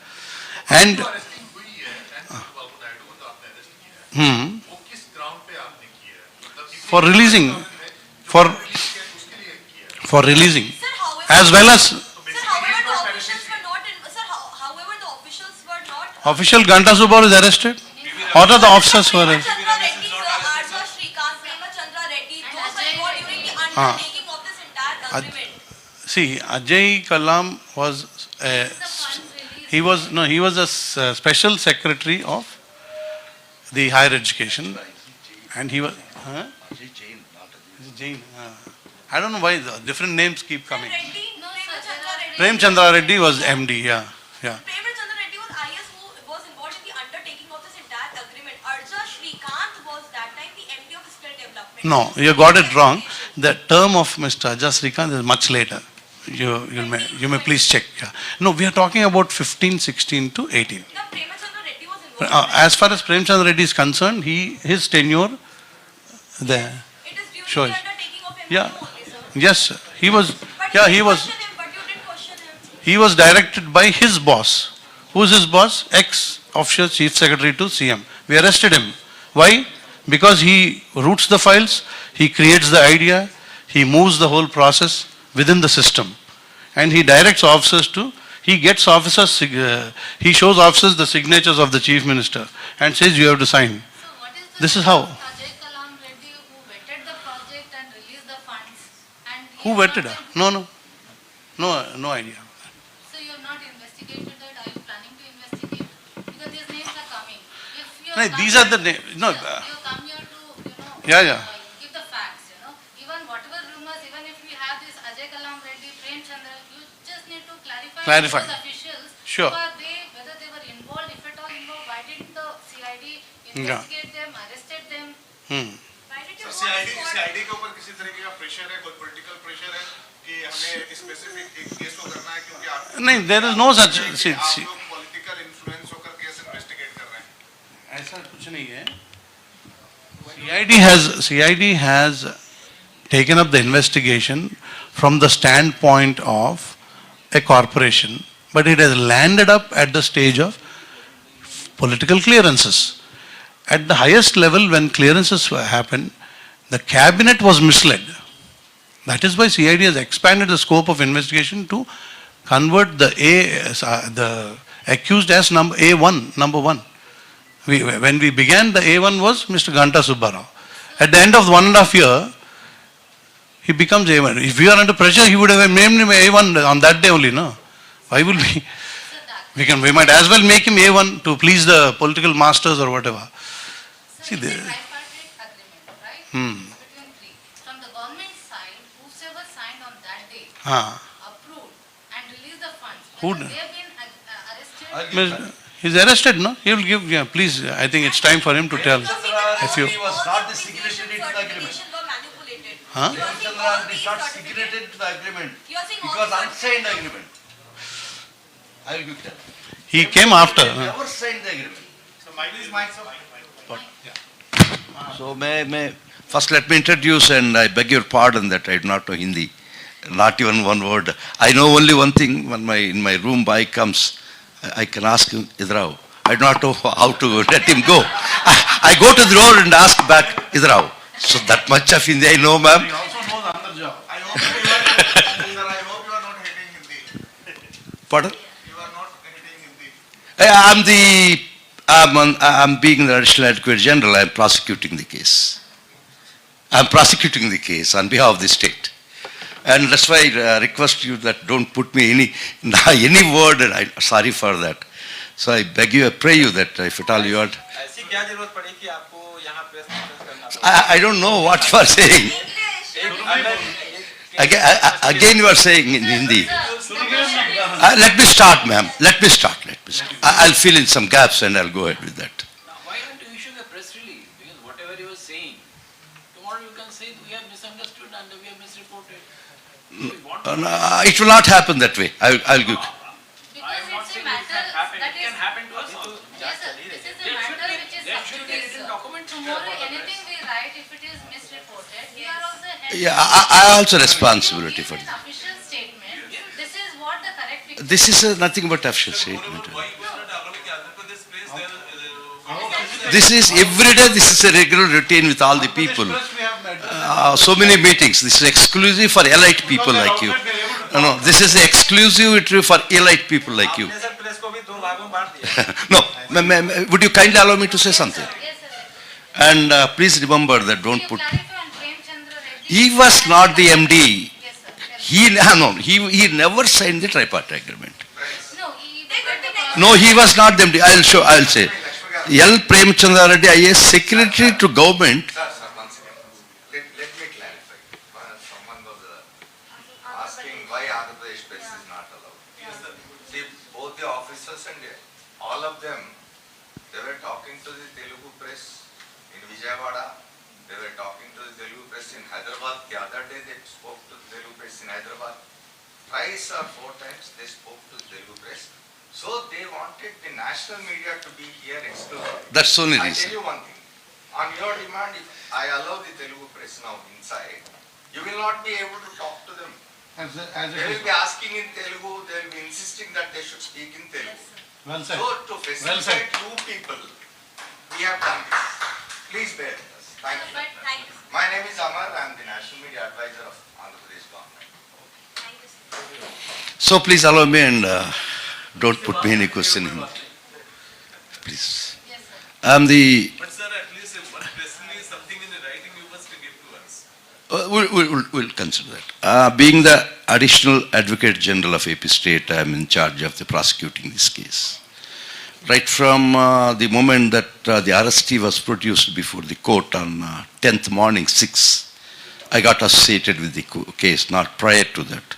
एंड जो अरेस्टिंग हुई है एन चंद्रबाबू नायडू को जो आपने अरेस्ट किया है वो किस ग्राउंड पे आपने किया है? मतलब for releasing, for उसके लिए किया है for releasing, Sir, however, as well as sir, however, the officials were not in, sir, however, the officials were not. official Ganta Subbar is arrested. What are the officers who are arrested? Chandra Reddy, sir, Arja Shrikant, Prema Chandra Reddy, those were involved during the undertaking of this entire agreement. See, Ajay Kalam was he was a special secretary of the higher education, and he was Jain. I don't know why the different names keep coming. Reddy, Prema Chandra Reddy. Prem Chandra Reddy was MD. Yeah. Prema Chandra Reddy was IS who was involved in the undertaking of this entire agreement. Arja Shrikant was that time the MD of skill development. No, you got it wrong. The term of Mr. Ajay Srikant is much later. You may please check. Yeah. No, we are talking about 15, 16 to 18. Now, Prema Chandra Reddy was involved. As far as Prem Chandra Reddy is concerned, his tenure there. It is during Sure. the undertaking of MD Yeah. only, sir. Yes, sir. But you didn't question him, but you didn't question him. He was directed by his boss. Who is his boss? Ex-official chief secretary to CM, We arrested him. Why? Because he routes the files, he creates the idea, he moves the whole process within the system. And he directs officers to, he gets officers, he shows officers the signatures of the Chief Minister and says you have to sign. So what is the This is how. Sanjay Reddy who vetted the project and released the funds? And he Who has vetted not her? No idea. So you have not investigated that? Are you planning to investigate? Because these names are coming. If you No, have these come are the here- names. No, you come here to, Yeah. give the facts, Even whatever rumors, even if we have this Ajay Kalam Reddy, Prem Chandra, you just need to clarify those officials. Sure. Whether they were involved, if at all involved, why didn't the CID investigate them, arrested them? Why did you sir want to CID के ऊपर किसी तरीके का pressure है, कोई political pressure है कि हमें स्पेसिफिक एक केस को करना है क्योंकि आप No, there is no such. आप लोग पॉलिटिकल इन्फ्लुएंस होकर केस इन्वेस्टिगेट कर रहे हैं. ऐसा कुछ नहीं है. CID has taken up the investigation from the standpoint of a corporation, but it has landed up at the stage of political clearances. At the highest level, when clearances happened, the cabinet was misled. That is why CID has expanded the scope of investigation to convert the accused as A1, number one. When we began, the A1 was Mr. Ganta Subbarao. At the end of 1.5 years, he becomes A1. If we are under pressure, he would have named him A1 on that day only, no? Why will we? We might as well make him A1 to please the political masters or whatever. So See, it's a tripartite agreement, right? Between three. From the government side, whosoever signed on that day, approved and released the funds, whether they have been arrested. He's arrested, no? He will give, please, I think it's time for him to tell. If you, He was not the signatory to the agreement. were manipulated. Huh? You are saying Chandra all did these not certificates- signatory to the agreement. You are saying It all was these unsigned agreement. I will give that. he came after. They never signed the agreement. So mine is mine, sir. So may first let me introduce, and I beg your pardon that I do not know Hindi, not even one word. I know only one thing. When in my room boy comes, I can ask him, Idrao. I do not know how to let him go. I go to the door and ask back, Idrao. So that much of Hindi I know, ma'am. He also knows another job. I hope you are not hating Hindi. Pardon? You are not hating Hindi. I'm being the additional advocate general. I'm prosecuting the case. I'm prosecuting the case on behalf of the state. And that's why I request you that don't put me any word, and I'm sorry for that. So I beg you, I pray you that if at all you are... ऐसी क्या जरूरत पड़ी कि आपको यहाँ press conference करना I don't know what you are saying. Again you are saying in Hindi. Let me start, ma'am. Let me start. I'll fill in some gaps and I'll go ahead with that. Now, why don't you issue a press release? Because whatever you are saying, tomorrow you can say we have misunderstood and we have misreported. We want to It will not happen that way. I'll give. Because I am not it's a saying it matter can happen. that It can is, happen to us also. yes sir, this is a There should matter be- which is there should be sub judice, written sir. documents Tomorrow for the anything we write, if it is misreported, we are also held. Yeah, I also responsibility for This that. official statement, this is what the correct picture. This is nothing but official statement. Why you was not allowing the other to this place? There, This is every day. This is a regular routine with all the people. So many meetings. This is exclusive for elite people like you. No, this is exclusive for elite people like you. आपने sir press को भी दो भागों में बांट दिया. No, would you kindly allow me to say something? Yes sir. And please remember that don't You put. clarify on Prem Chandra Reddy. He was not the MD. Yes sir. He never signed the tripartite agreement. No, he. No, he was not the MD. I'll say. L. Premchandra Reddy, IAS, Secretary to Government. Sir, one second. Let me clarify. Someone was asking why Andhra Pradesh press is not allowed. See, both the officers and all of them, they were talking to the Telugu press in Vijayawada. They were talking to the Telugu press in Hyderabad. The other day they spoke to the Telugu press in Hyderabad. Thrice or 4 times they spoke to the Telugu press. So they wanted the national media to be here exclusively. That's the only I reason. tell you one thing. On your demand, if I allow the Telugu press now inside, you will not be able to talk to them. They will be asking in Telugu, they will be insisting that they should speak in Telugu. Well So to facilitate you people, We have done this. Please bear with us. Thank you. But thank you. My name is Amar. I am the National Media Advisor of Andhra Pradesh government. Thank you, sir. So please allow me and don't put me any question in. Please. Yes, sir. I am the But sir, at least if one press release, something in the writing you must give to us. We'll consider that. Being the Additional Advocate General of AP State, I am in charge of the prosecuting this case. Right from the moment that the arrestee was produced before the court on 10th morning, 6, I got associated with the case, not prior to that.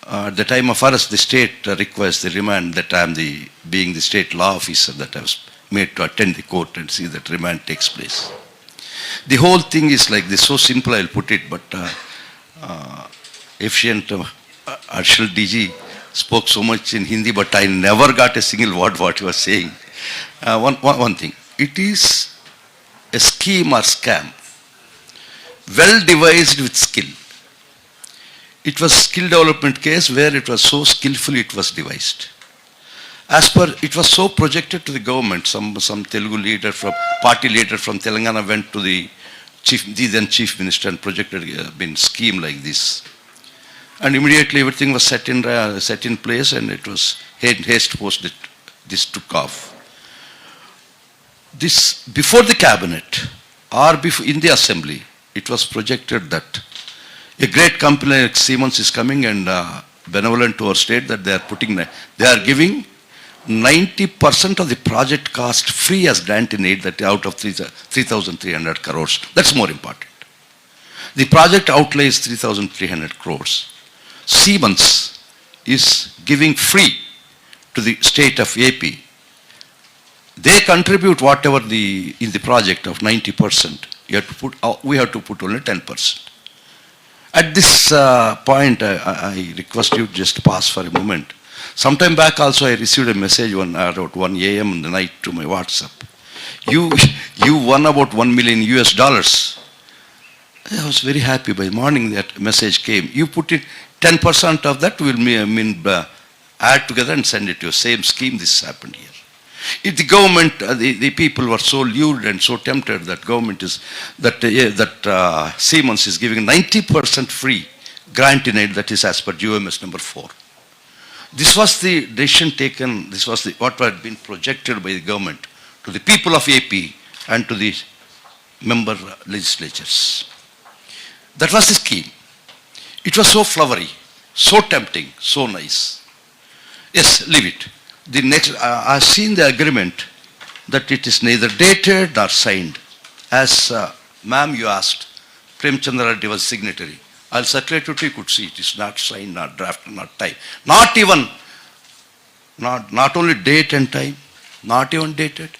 At the time of arrest, the state requires the remand that I am being the state law officer, that I was made to attend the court and see that remand takes place. The whole thing is like this, so simple I'll put it, but efficient Additional DG spoke so much in Hindi, but I never got a single word what he was saying. One thing, it is a scheme or scam, well devised with skill. It was skill development case where it was so skillfully it was devised. As per, it was so projected to the government, some Telugu leader from, party leader from Telangana went to the then chief minister and projected a scheme like this. And immediately everything was set in place and it was haste post that this took off. This, before the cabinet or before in the assembly, it was projected that a great company like Siemens is coming and benevolent to our state that they are giving 90% of the project cost free as grant in aid, that out of 3,300 crores. That's more important. The project outlay is 3,300 crores. Siemens is giving free to the state of AP. They contribute whatever in the project of 90%. We have to put only 10%. At this point, I request you just pause for a moment. Sometime back also I received a message around 1 a.m. in the night to my WhatsApp. You won about $1 million US. I was very happy. By morning that message came. You put it, 10% of that will add together and send it to you. Same scheme, this happened here. If the government, the people were so lured and so tempted that government is, that Siemens is giving 90% free grant in aid, that is as per GOMS number 4. This was the decision taken, this was what had been projected by the government to the people of AP and to the member legislatures. That was the scheme. It was so flowery, so tempting, so nice. Yes, leave it. The next, I've seen the agreement that it is neither dated nor signed. As ma'am you asked, Prem Chandra Reddy was signatory. I'll circulate it, you could see it is not signed, not drafted, not typed. Not only date and time, not even dated,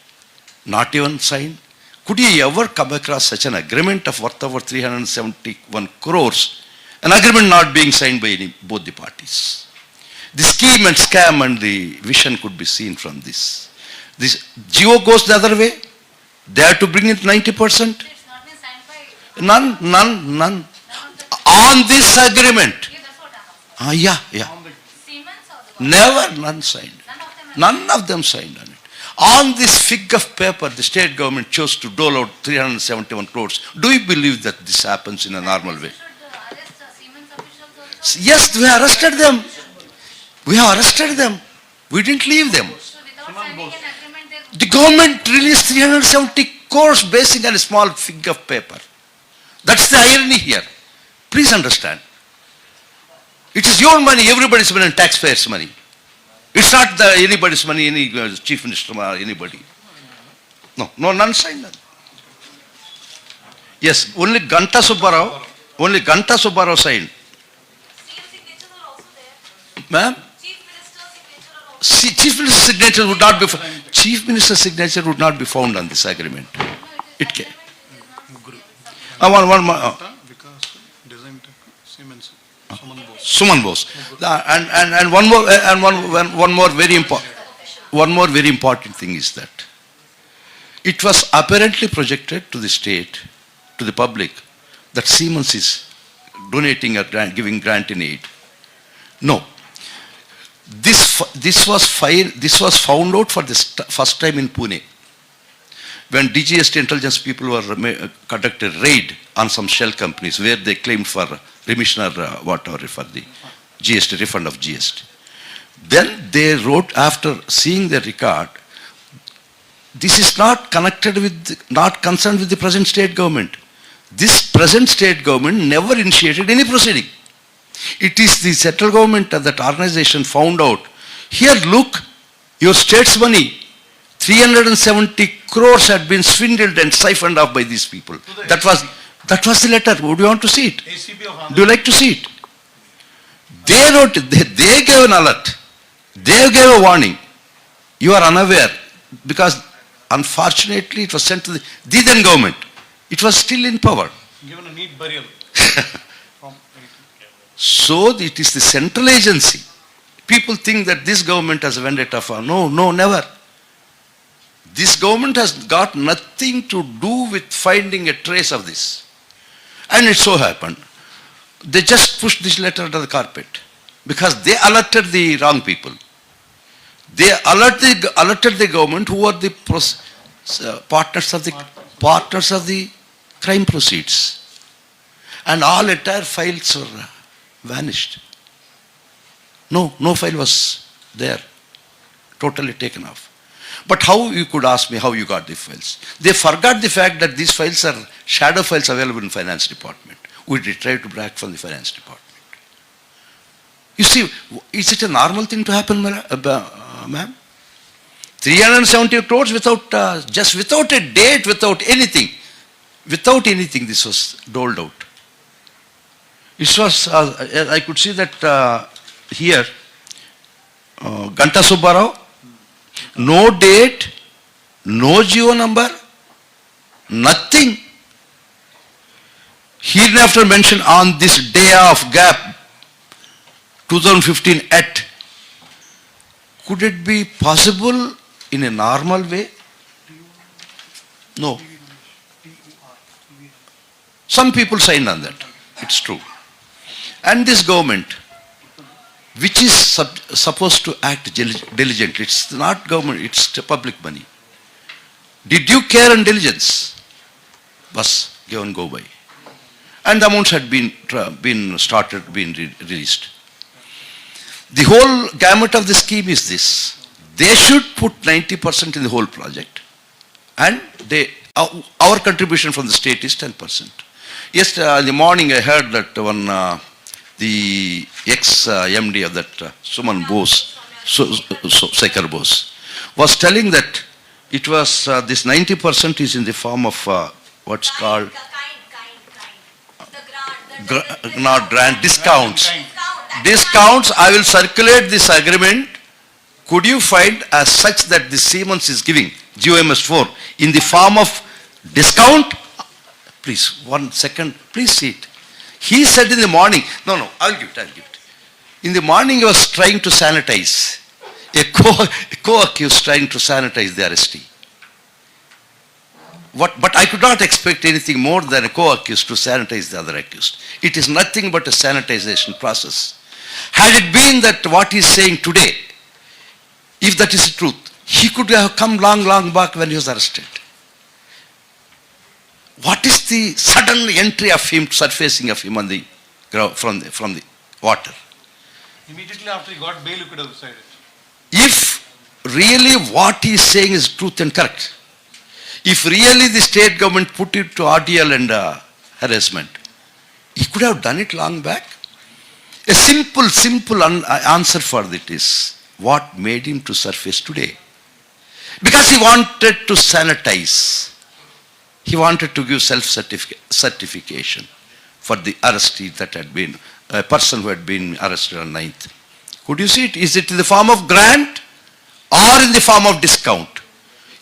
not even signed. Could you ever come across such an agreement of worth over 371 crores, an agreement not being signed by both the parties? The scheme and scam and the vision could be seen from this. This GO goes the other way. They have to bring it 90%. It's not been signed by. None. On this agreement. Yeah, that's what I'm asking. Yeah. Siemens or the Never, none signed. None of them. None of them signed on it. On this fig of paper, the state government chose to dole out 371 crores. Do you believe that this happens in a normal way? Should arrest Siemens officials also? Yes, we arrested them. We have arrested them. We didn't leave them. So without signing an agreement, they The government released 370 crores basing on a small fig of paper. That's the irony here. Please understand. It is your money, everybody's money, and taxpayers' money. It's not anybody's money, any chief minister or anybody. No, none signed that. Yes, only Ganta Subbarao signed. CM signatures are also there. Ma'am? Chief Minister's signature are also Chief Minister's signature would not be Chief Minister's signature would not be found on this agreement. It can. One more. Suman Bose. And one more very important thing is that it was apparently projected to the state, to the public, that Siemens is donating a grant, giving grant in aid. No. This was found out for the first time in Pune. when DGST intelligence people were conducted raid on some shell companies where they claimed for remission or whatever for the GST, refund of GST. Then they wrote, after seeing the record, this is not connected with, not concerned with the present state government. This present state government never initiated any proceeding. It is the central government of that organization found out. Here, look, your state's money, 370 crores had been swindled and siphoned off by these people. That was the letter. Would you want to see it? Do you like to see it? They wrote it. They gave an alert. They gave a warning. You are unaware because unfortunately it was sent to the then government. It was still in power. Given a neat burial. So it is the central agency. People think that this government has a vendetta for. No, never. This government has got nothing to do with finding a trace of this. And it so happened, they just pushed this letter under the carpet because they alerted the wrong people. They alerted the government who are the partners of the crime proceeds. And all entire files were vanished. No file was there. Totally taken off. But how, you could ask me how you got the files. They forgot the fact that these files are shadow files available in finance department. We tried to brag from the finance department. You see, is it a normal thing to happen, ma'am? 370 crores without, just without a date, without anything. Without anything, this was doled out. It was, I could see that here, Ganta Subbarao, no date, no geo number, nothing. Hereinafter mentioned on this day of gap, 2015 at. Could it be possible in a normal way? No. Some people signed on that. It's true. And this government, which is supposed to act diligently, it's not government, it's public money. Did due care and diligence was given go by. And the amounts had been released. The whole gamut of the scheme is this. They should put 90% in the whole project. And our contribution from the state is 10%. Yesterday in the morning I heard that the ex-MD of that Suman Bose, Shekhar Bose, was telling that it was this 90% is in the form of what's called not grant, discounts. Discounts, I will circulate this agreement. Could you find as such that the Siemens is giving, GOMS 4, in the form of discount? Please, 1 second, please see it. He said in the morning, no, I'll give it. In the morning he was trying to sanitize. A co-accused trying to sanitize the arrestee. But I could not expect anything more than a co-accused to sanitize the other accused. It is nothing but a sanitization process. Had it been that what he is saying today, if that is the truth, he could have come long back when he was arrested. What is the sudden entry of him, surfacing of him on the ground, from the water? Immediately after he got bail, you could have decided. If really what he is saying is truth and correct, if really the state government put it to RTL and harassment, he could have done it long back. A simple answer for it is what made him to surface today. Because he wanted to sanitize. He wanted to give self-certification for the arrestee that had been, a person who had been arrested on 9th. Could you see it? Is it in the form of grant or in the form of discount?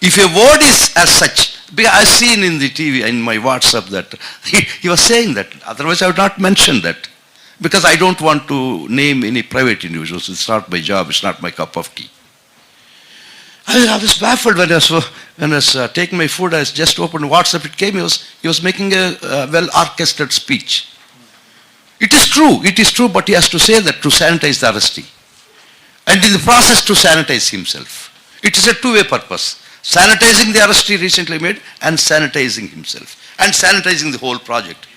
If a word is as such, because I've seen in the TV, in my WhatsApp that he was saying that, otherwise I would not mention that. Because I don't want to name any private individuals. It's not my job, it's not my cup of tea. I was baffled when I was taking my food. I just opened WhatsApp. It came. He was making a well-orchestrated speech. It is true, but he has to say that to sanitize the arrestee. And in the process to sanitize himself. It is a two-way purpose. Sanitizing the arrest he recently made and sanitizing himself. And sanitizing the whole project,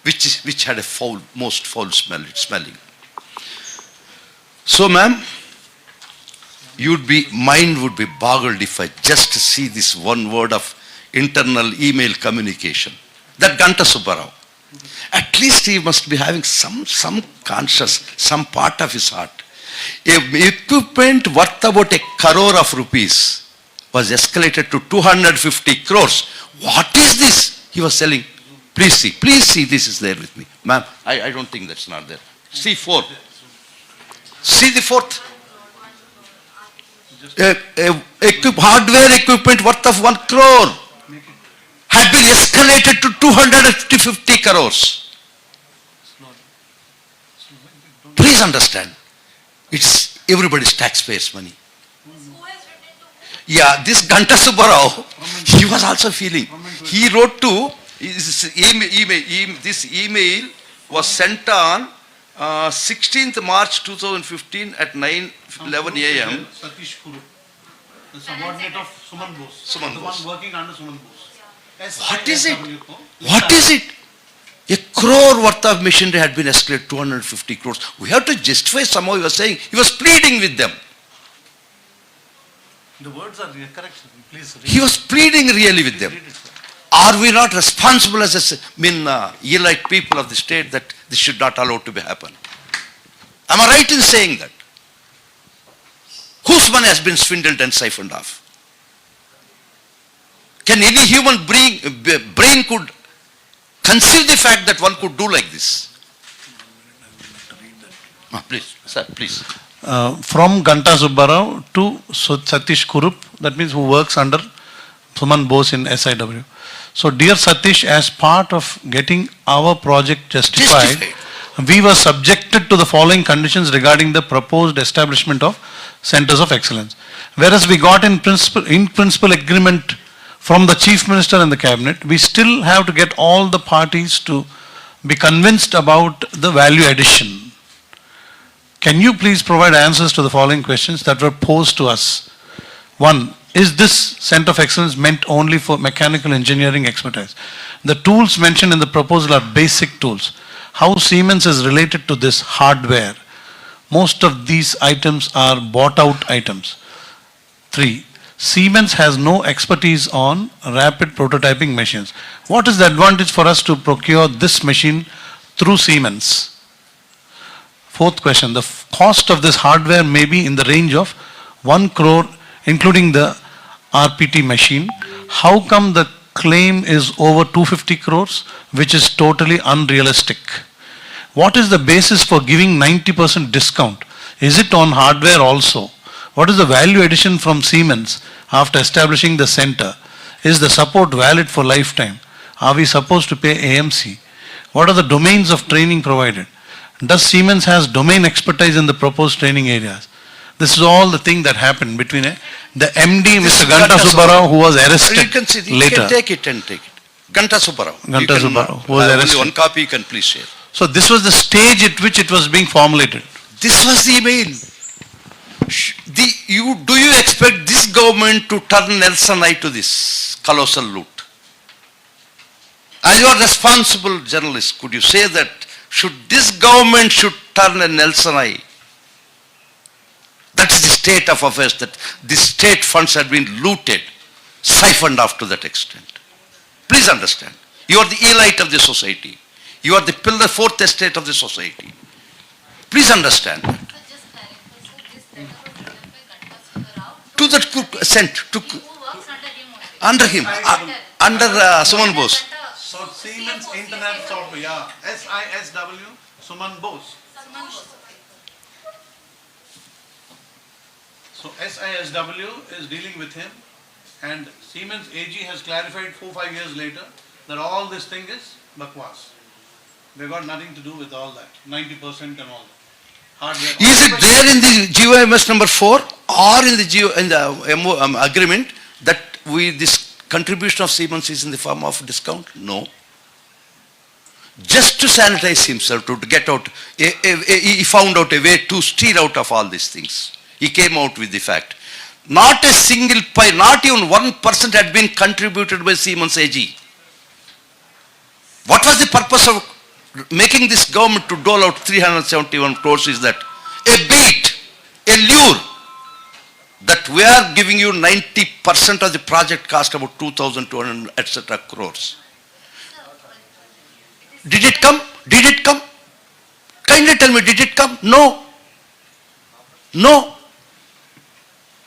which had a most foul smelling. So, ma'am, mind would be boggled if I just see this one word of internal email communication. That Ganta Subbarao. At least he must be having some conscious, some part of his heart. Equipment worth about 1 crore of rupees was escalated to 250 crores. What is this? He was selling. Please see, this is there with me. Ma'am, I don't think that's not there. See 4. See the 4th. Hardware equipment worth of 1 crore had been escalated to 250 crores. Please understand, it's everybody's taxpayers' money. Yeah, this Ganta Subbarao, he was also feeling. He wrote to, this email was sent on 16th March 2015 at 9:11 a.m. Satish Kuru, the subordinate of Suman Bose. Suman the Bose. one working under Suman Bose. What is it? What is it? 1 crore worth of machinery had been escalated, 250 crores. We have to justify somehow. He was saying, he was pleading with them. The words are correct, sir. Please read. He was pleading really with them. Read it, sir. Are we not responsible as elite people of the state that this should not allow to be happen? Am I right in saying that? Whose money has been swindled and siphoned off? Can any human brain could conceive the fact that one could do like this? Please, sir, please. From Ganta Subbarao to Satish Kurup, that means who works under Suman Bose in SIW. So, dear Satish, as part of getting our project justified, we were subjected to the following conditions regarding the proposed establishment of centers of excellence. Whereas we got in principle agreement from the Chief Minister and the Cabinet, we still have to get all the parties to be convinced about the value addition. Can you please provide answers to the following questions that were posed to us? 1. Is this center of excellence meant only for mechanical engineering expertise? The tools mentioned in the proposal are basic tools. How Siemens is related to this hardware? Most of these items are bought out items. 3. Siemens has no expertise on rapid prototyping machines. What is the advantage for us to procure this machine through Siemens? 4th question, the cost of this hardware may be in the range of 1 crore including the RPT machine. How come the claim is over 250 crores, which is totally unrealistic? What is the basis for giving 90% discount? Is it on hardware also? What is the value addition from Siemens after establishing the center? Is the support valid for lifetime? Are we supposed to pay AMC? What are the domains of training provided? Does Siemens has domain expertise in the proposed training areas? This is all the thing that happened between the MD, Mr. Ganta Subbarao, who was arrested You can see, later. You can take it and take it. Ganta Subbarao. Ganta Subbarao, who was only arrested. one copy you can please share. So this was the stage at which it was being formulated. This was the email. Do you expect this government to turn Nelson eye to this colossal loot? As you are responsible journalist, could you say that this government should turn a Nelson eye? That is the state of affairs, that the state funds had been looted, siphoned off to that extent. Please understand. You are the elite of the society. You are the pillar, fourth estate of the society. Please understand. So just clarify, sir, this letter was written by Ganta Subbarao To that cook sent to who works under him only. under Suman Bose. So Siemens Internet Software, yeah, SISW, Suman Bose. So SISW is dealing with him, and Siemens AG has clarified 4-5 years later that all this thing is bakwas. They got nothing to do with all that, 90% and all that. Hardware. Is it there in the GOMS number 4 or in the agreement that this contribution of Siemens is in the form of discount? No. Just to sanitize himself, to get out, he found out a way to steal out of all these things. He came out with the fact. Not a single pie, not even 1% had been contributed by Siemens AG. What was the purpose of making this government to dole out 371 crores is that a bait, a lure, that we are giving you 90% of the project cost about 2,200 etc. crores. Did it come? Did it come? Kindly tell me, did it come? No. No.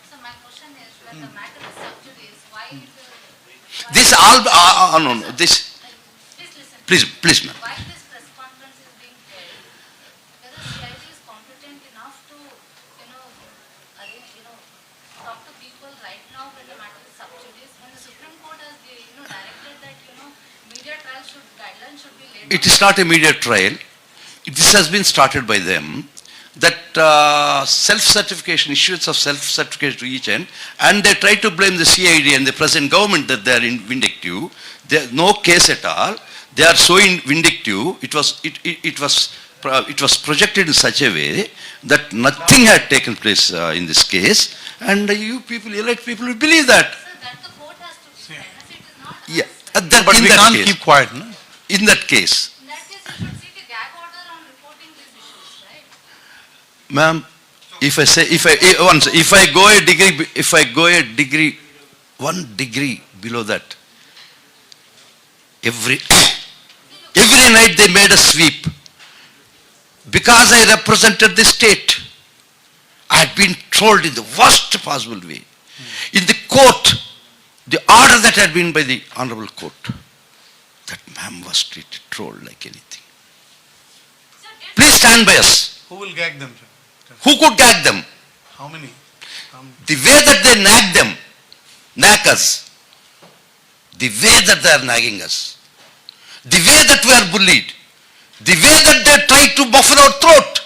So my question is, when the matter is sub judice, why This all, no, this, please listen. please, ma'am. Why this press conference is being held? Whether CID is competent enough to, talk to people right now when the matter is sub judice, when the Supreme Court has, directed that, media trial guidelines should be laid. It is not a media trial. This has been started by them, that self-certification, issuance of self-certification to each end, and they try to blame the CID and the present government that they are vindictive. There no case at all. They are so vindictive. It was projected in such a way that nothing had taken place in this case, and you people, elect people, will believe that. So that the court has to decide. It is not Yeah, us. But in we that can't case, keep quiet, no? in that case, In that case, you should seek a gag order on reporting these issues, right? ma'am, if I go a degree, 1 degree below that, every night they made a sweep. Because I represented the state, I had been trolled in the worst possible way. In the court, the order that had been by the honorable court, that ma'am was treated, trolled like anything. Please stand by us. Who will gag them, sir? Who could gag them? How many? The way that they nag us, the way that they are nagging us, the way that we are bullied, the way that they try to muffle our throat.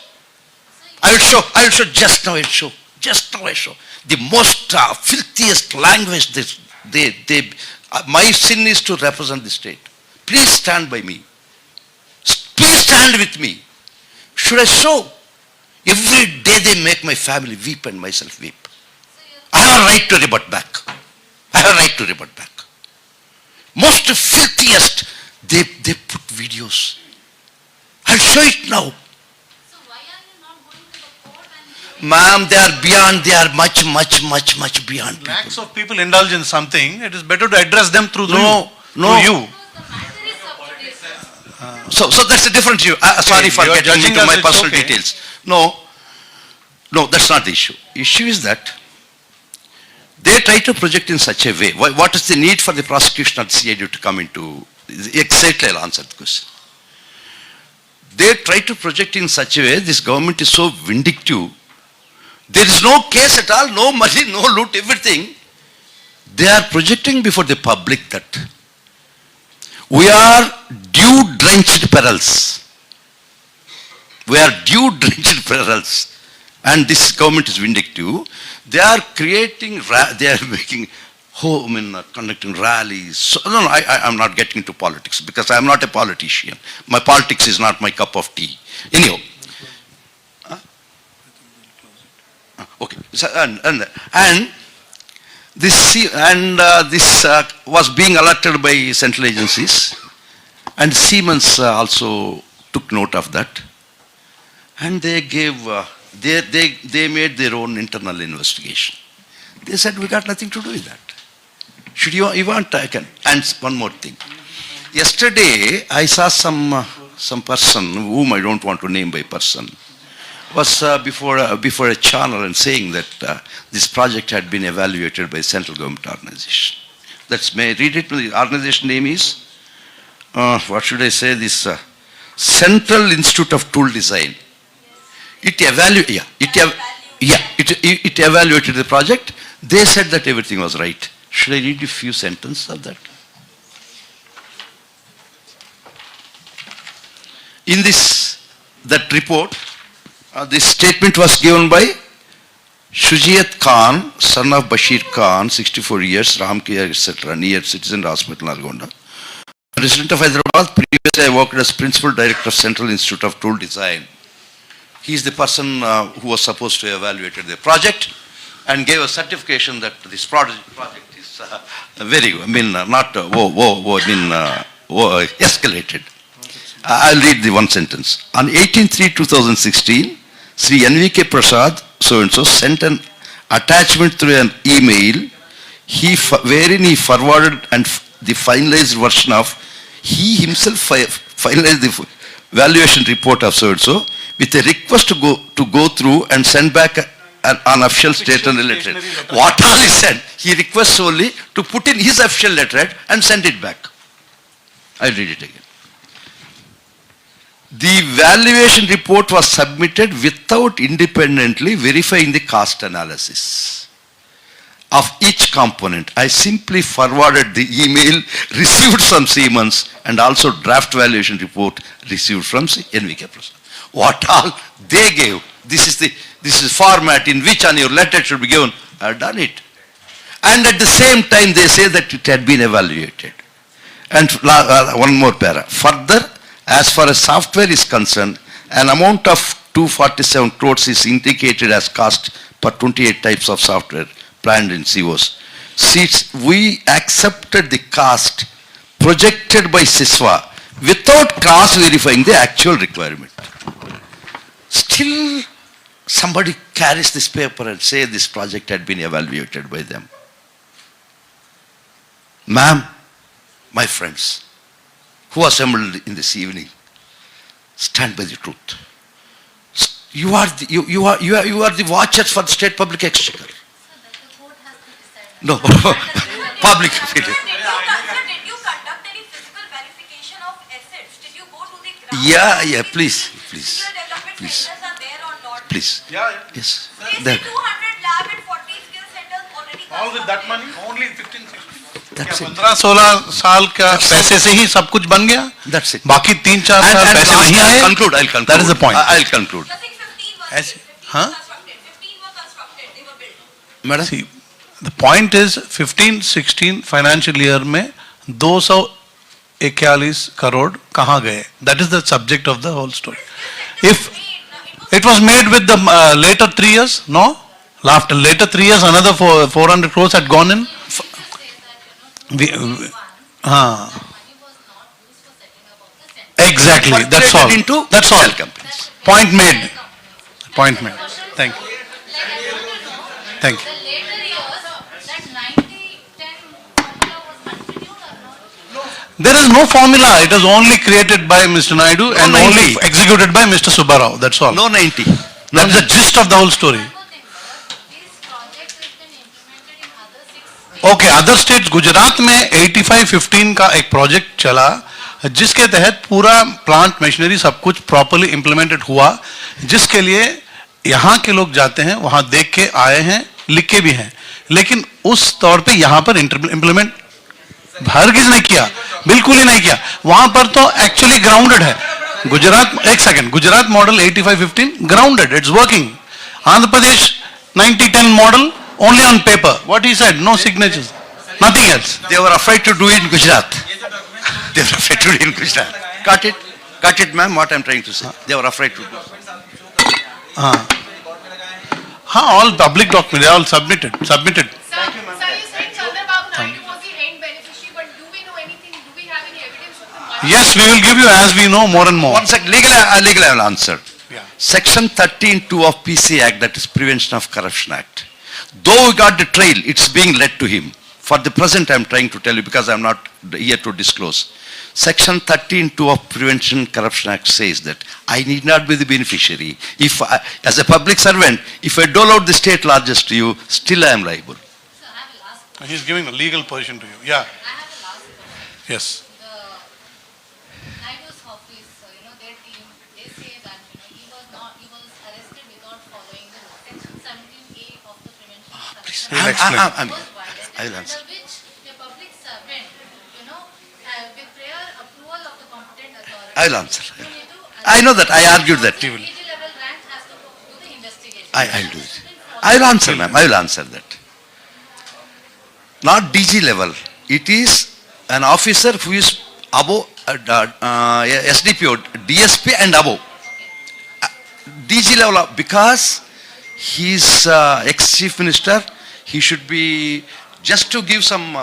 I will show, just now I show. The most filthiest language, my sin is to represent the state. Please stand by me. Please stand with me. Should I show? Every day they make my family weep and myself weep. I have a right to rebut back. Most filthiest, they put videos. I'll show it now. So why are you not going to the court and... Ma'am, they are much beyond people. Lakhs of people indulge in something. It is better to address them through No. Because through you. the matter is sub judice. So that's a different issue. Sorry for you are getting judging into us, my it's personal okay. details. No, that's not the issue. Issue is that they try to project in such a way. What is the need for the prosecution of the CID to come into? Exactly, I'll answer the question. They try to project in such a way, this government is so vindictive. There is no case at all, no money, no loot, everything. They are projecting before the public that we are dew-drenched perils. And this government is vindictive. They are creating, conducting rallies. So, I'm not getting into politics because I'm not a politician. My politics is not my cup of tea. Anyhow. Okay. So, and this was being alerted by central agencies, and Siemens also took note of that, and they gave. They made their own internal investigation. They said, we got nothing to do with that. Should you want, I can. And one more thing. Yesterday, I saw some person, whom I don't want to name by person, was before a channel and saying that this project had been evaluated by central government organization. May I read it? The organization name is, what should I say, this Central Institute of Tool Design. It evaluated the project. They said that everything was right. Should I read a few sentences of that? In that report, this statement was given by Shujiyat Khan, son of Bashir Khan, 64 years, Ramkiyar, etc., near Citizen Hospital, Nalgonda. Resident of Hyderabad, previously I worked as Principal Director of Central Institute of Tool Design. He is the person who was supposed to evaluate the project, and gave a certification that this project is very good. I mean, escalated. I'll read the one sentence. On 18/3/2016, Sri NVK Prasad so-and-so sent an attachment through an email wherein he forwarded the finalized version of, he himself finalized the valuation report of so-and-so with a request to go through and send back an unofficial statement letterhead. What all he said, he requests only to put in his official letterhead and send it back. I'll read it again. The valuation report was submitted without independently verifying the cost analysis of each component. I simply forwarded the email received from Siemens and also draft valuation report received from NVK Prasad. What all they gave, this is format in which on your letter should be given. I have done it. And at the same time they say that it had been evaluated. And one more para. Further, as far as software is concerned, an amount of 247 crores is indicated as cost per 28 types of software planned in COs. Since we accepted the cost projected by SISWA without cross-verifying the actual requirement. Still, somebody carries this paper and say this project had been evaluated by them. Ma'am, my friends, who assembled in this evening, stand by the truth. You are the watchers for the state public exchequer. So that the court has to decide. No, public opinion. Did you conduct any physical verification of assets? Did you go to the ground? Yeah, please. Skill development Please. centers are there or not? Please. Yeah, Yes. They say That, 200 lab and 40 skill centers already all with that constructed. money, only 15-16. that's it. 15-16 साल का पैसे से ही सब कुछ बन गया. That's it. बाकी 3-4 साल And पैसे नहीं I'll आए. conclude. That is the point. I'll conclude. Nothing 15 was As- 15 huh? were constructed. 15 were constructed. They were built. Madam? See, the point is 15-16 financial year में 241 करोड़ कहाँ गए? That is the subject of the whole story. If it was made with the later 3 years, no? After later 3 years, another 400 crores had gone in. Money was not used for setting up of the center. Exactly, that's all. Into That's all. shell companies. Point made. Point made. Thank you. Like I want to know, Thank you. the later years, that 90-10 formula was continued or not? There is no formula. It is only created by Mr. Naidu and 90. only executed by Mr. Subbarao. That's all. No 90. That's the gist of the whole story. One more thing, sir. This project has been implemented in other 6 states. Okay other states Gujarat में 85-15 का एक project चला जिसके तहत पूरा plant machinery सब कुछ properly implemented हुआ जिसके लिए यहाँ के लोग जाते हैं वहां देख के आए हैं लिख के भी हैं लेकिन उस तौर पे यहाँ पर इंप्लीमेंट हरगिज नहीं किया बिल्कुल ही नहीं किया वहां पर तो एक्चुअली ग्राउंडेड है गुजरात एक second Gujarat model 85-15 grounded it's working Andhra Pradesh 90-10 model only on paper. What he said, no signatures, nothing else. They were afraid to do it in Gujarat. They were afraid to do it in Gujarat. Got it? Got it, ma'am, what I'm trying to say. They were afraid to do it. All public documents, they are all submitted. Sir, you're saying Chandrababu Naidu was the end beneficiary, but do we know anything? Do we have any evidence of the money? Yes, we will give you as we know more and more. One second, legally I will answer. Yeah. Section 13(2) of PC Act, that is Prevention of Corruption Act. Though we got the trail, it's being led to him. For the present, I'm trying to tell you because I'm not here to disclose. Section 13(2) of Prevention Corruption Act says that I need not be the beneficiary. If I, as a public servant, if I dole out the state largesse to you, still I am liable. So I have a last question. He's giving a legal position to you. Yeah. I have a last question. Yes. The Naidu's office, their team, they say that, he was arrested without following the law. Section 17A of the Prevention of Corruption He'll Act explain. was violated, I will answer. under which a public servant, with prior approval of the competent authority. I will answer. you need to I know that, I argued that. DG level rank has to do the investigation. I'll do it. I will answer, ma'am. I will answer that. Not DG level. It is an officer who is above SDPO, DSP and above. DG level, because He's ex-chief minister. He should be, just to give some,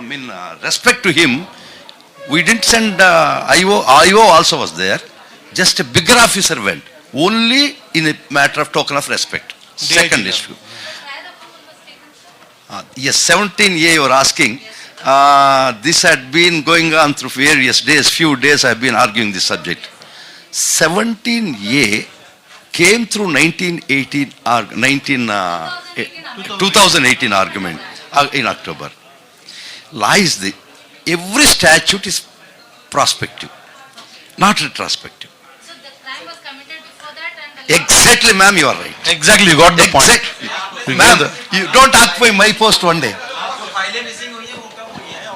respect to him, we didn't send IO also was there. Just a bigger officer went. Only in a matter of token of respect. Second issue. Prior approval was taken, sir? Yes, 17A you were asking. This had been going on through various days. Few days I have been arguing this subject. 17A came through 2018 argument in October. Lies the every statute is prospective, not retrospective. So the crime was committed before that and the law. Exactly, ma'am, you are right. Exactly, you got the point. Exactly. You Ma'am, got the- you don't occupy my post one day. जो फाइलें missing हुई हैं वो कब हुई हैं?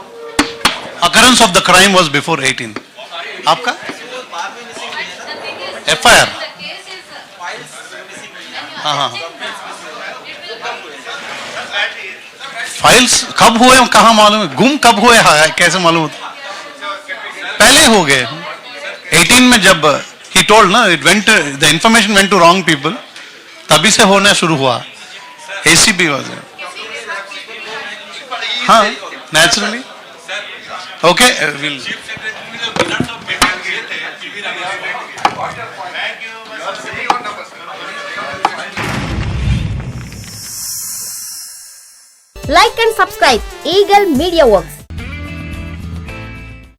Occurrence of the crime was before 18. आपका? बाद में मिसिंग हुई है ना? The thing is, FIR. the case is, files missing हुई हैं। when you हाँ, हाँ। arresting now, it will come. Files कब हुए कहाँ मालूम है? गुम कब हुए है कैसे मालूम होता? पहले हो गए 18 में जब he told ना it went the information went to wrong people, तभी से होना शुरू हुआ. ACP was there. हाँ, naturally. Okay, we'll. Like and subscribe Eagle Media Works.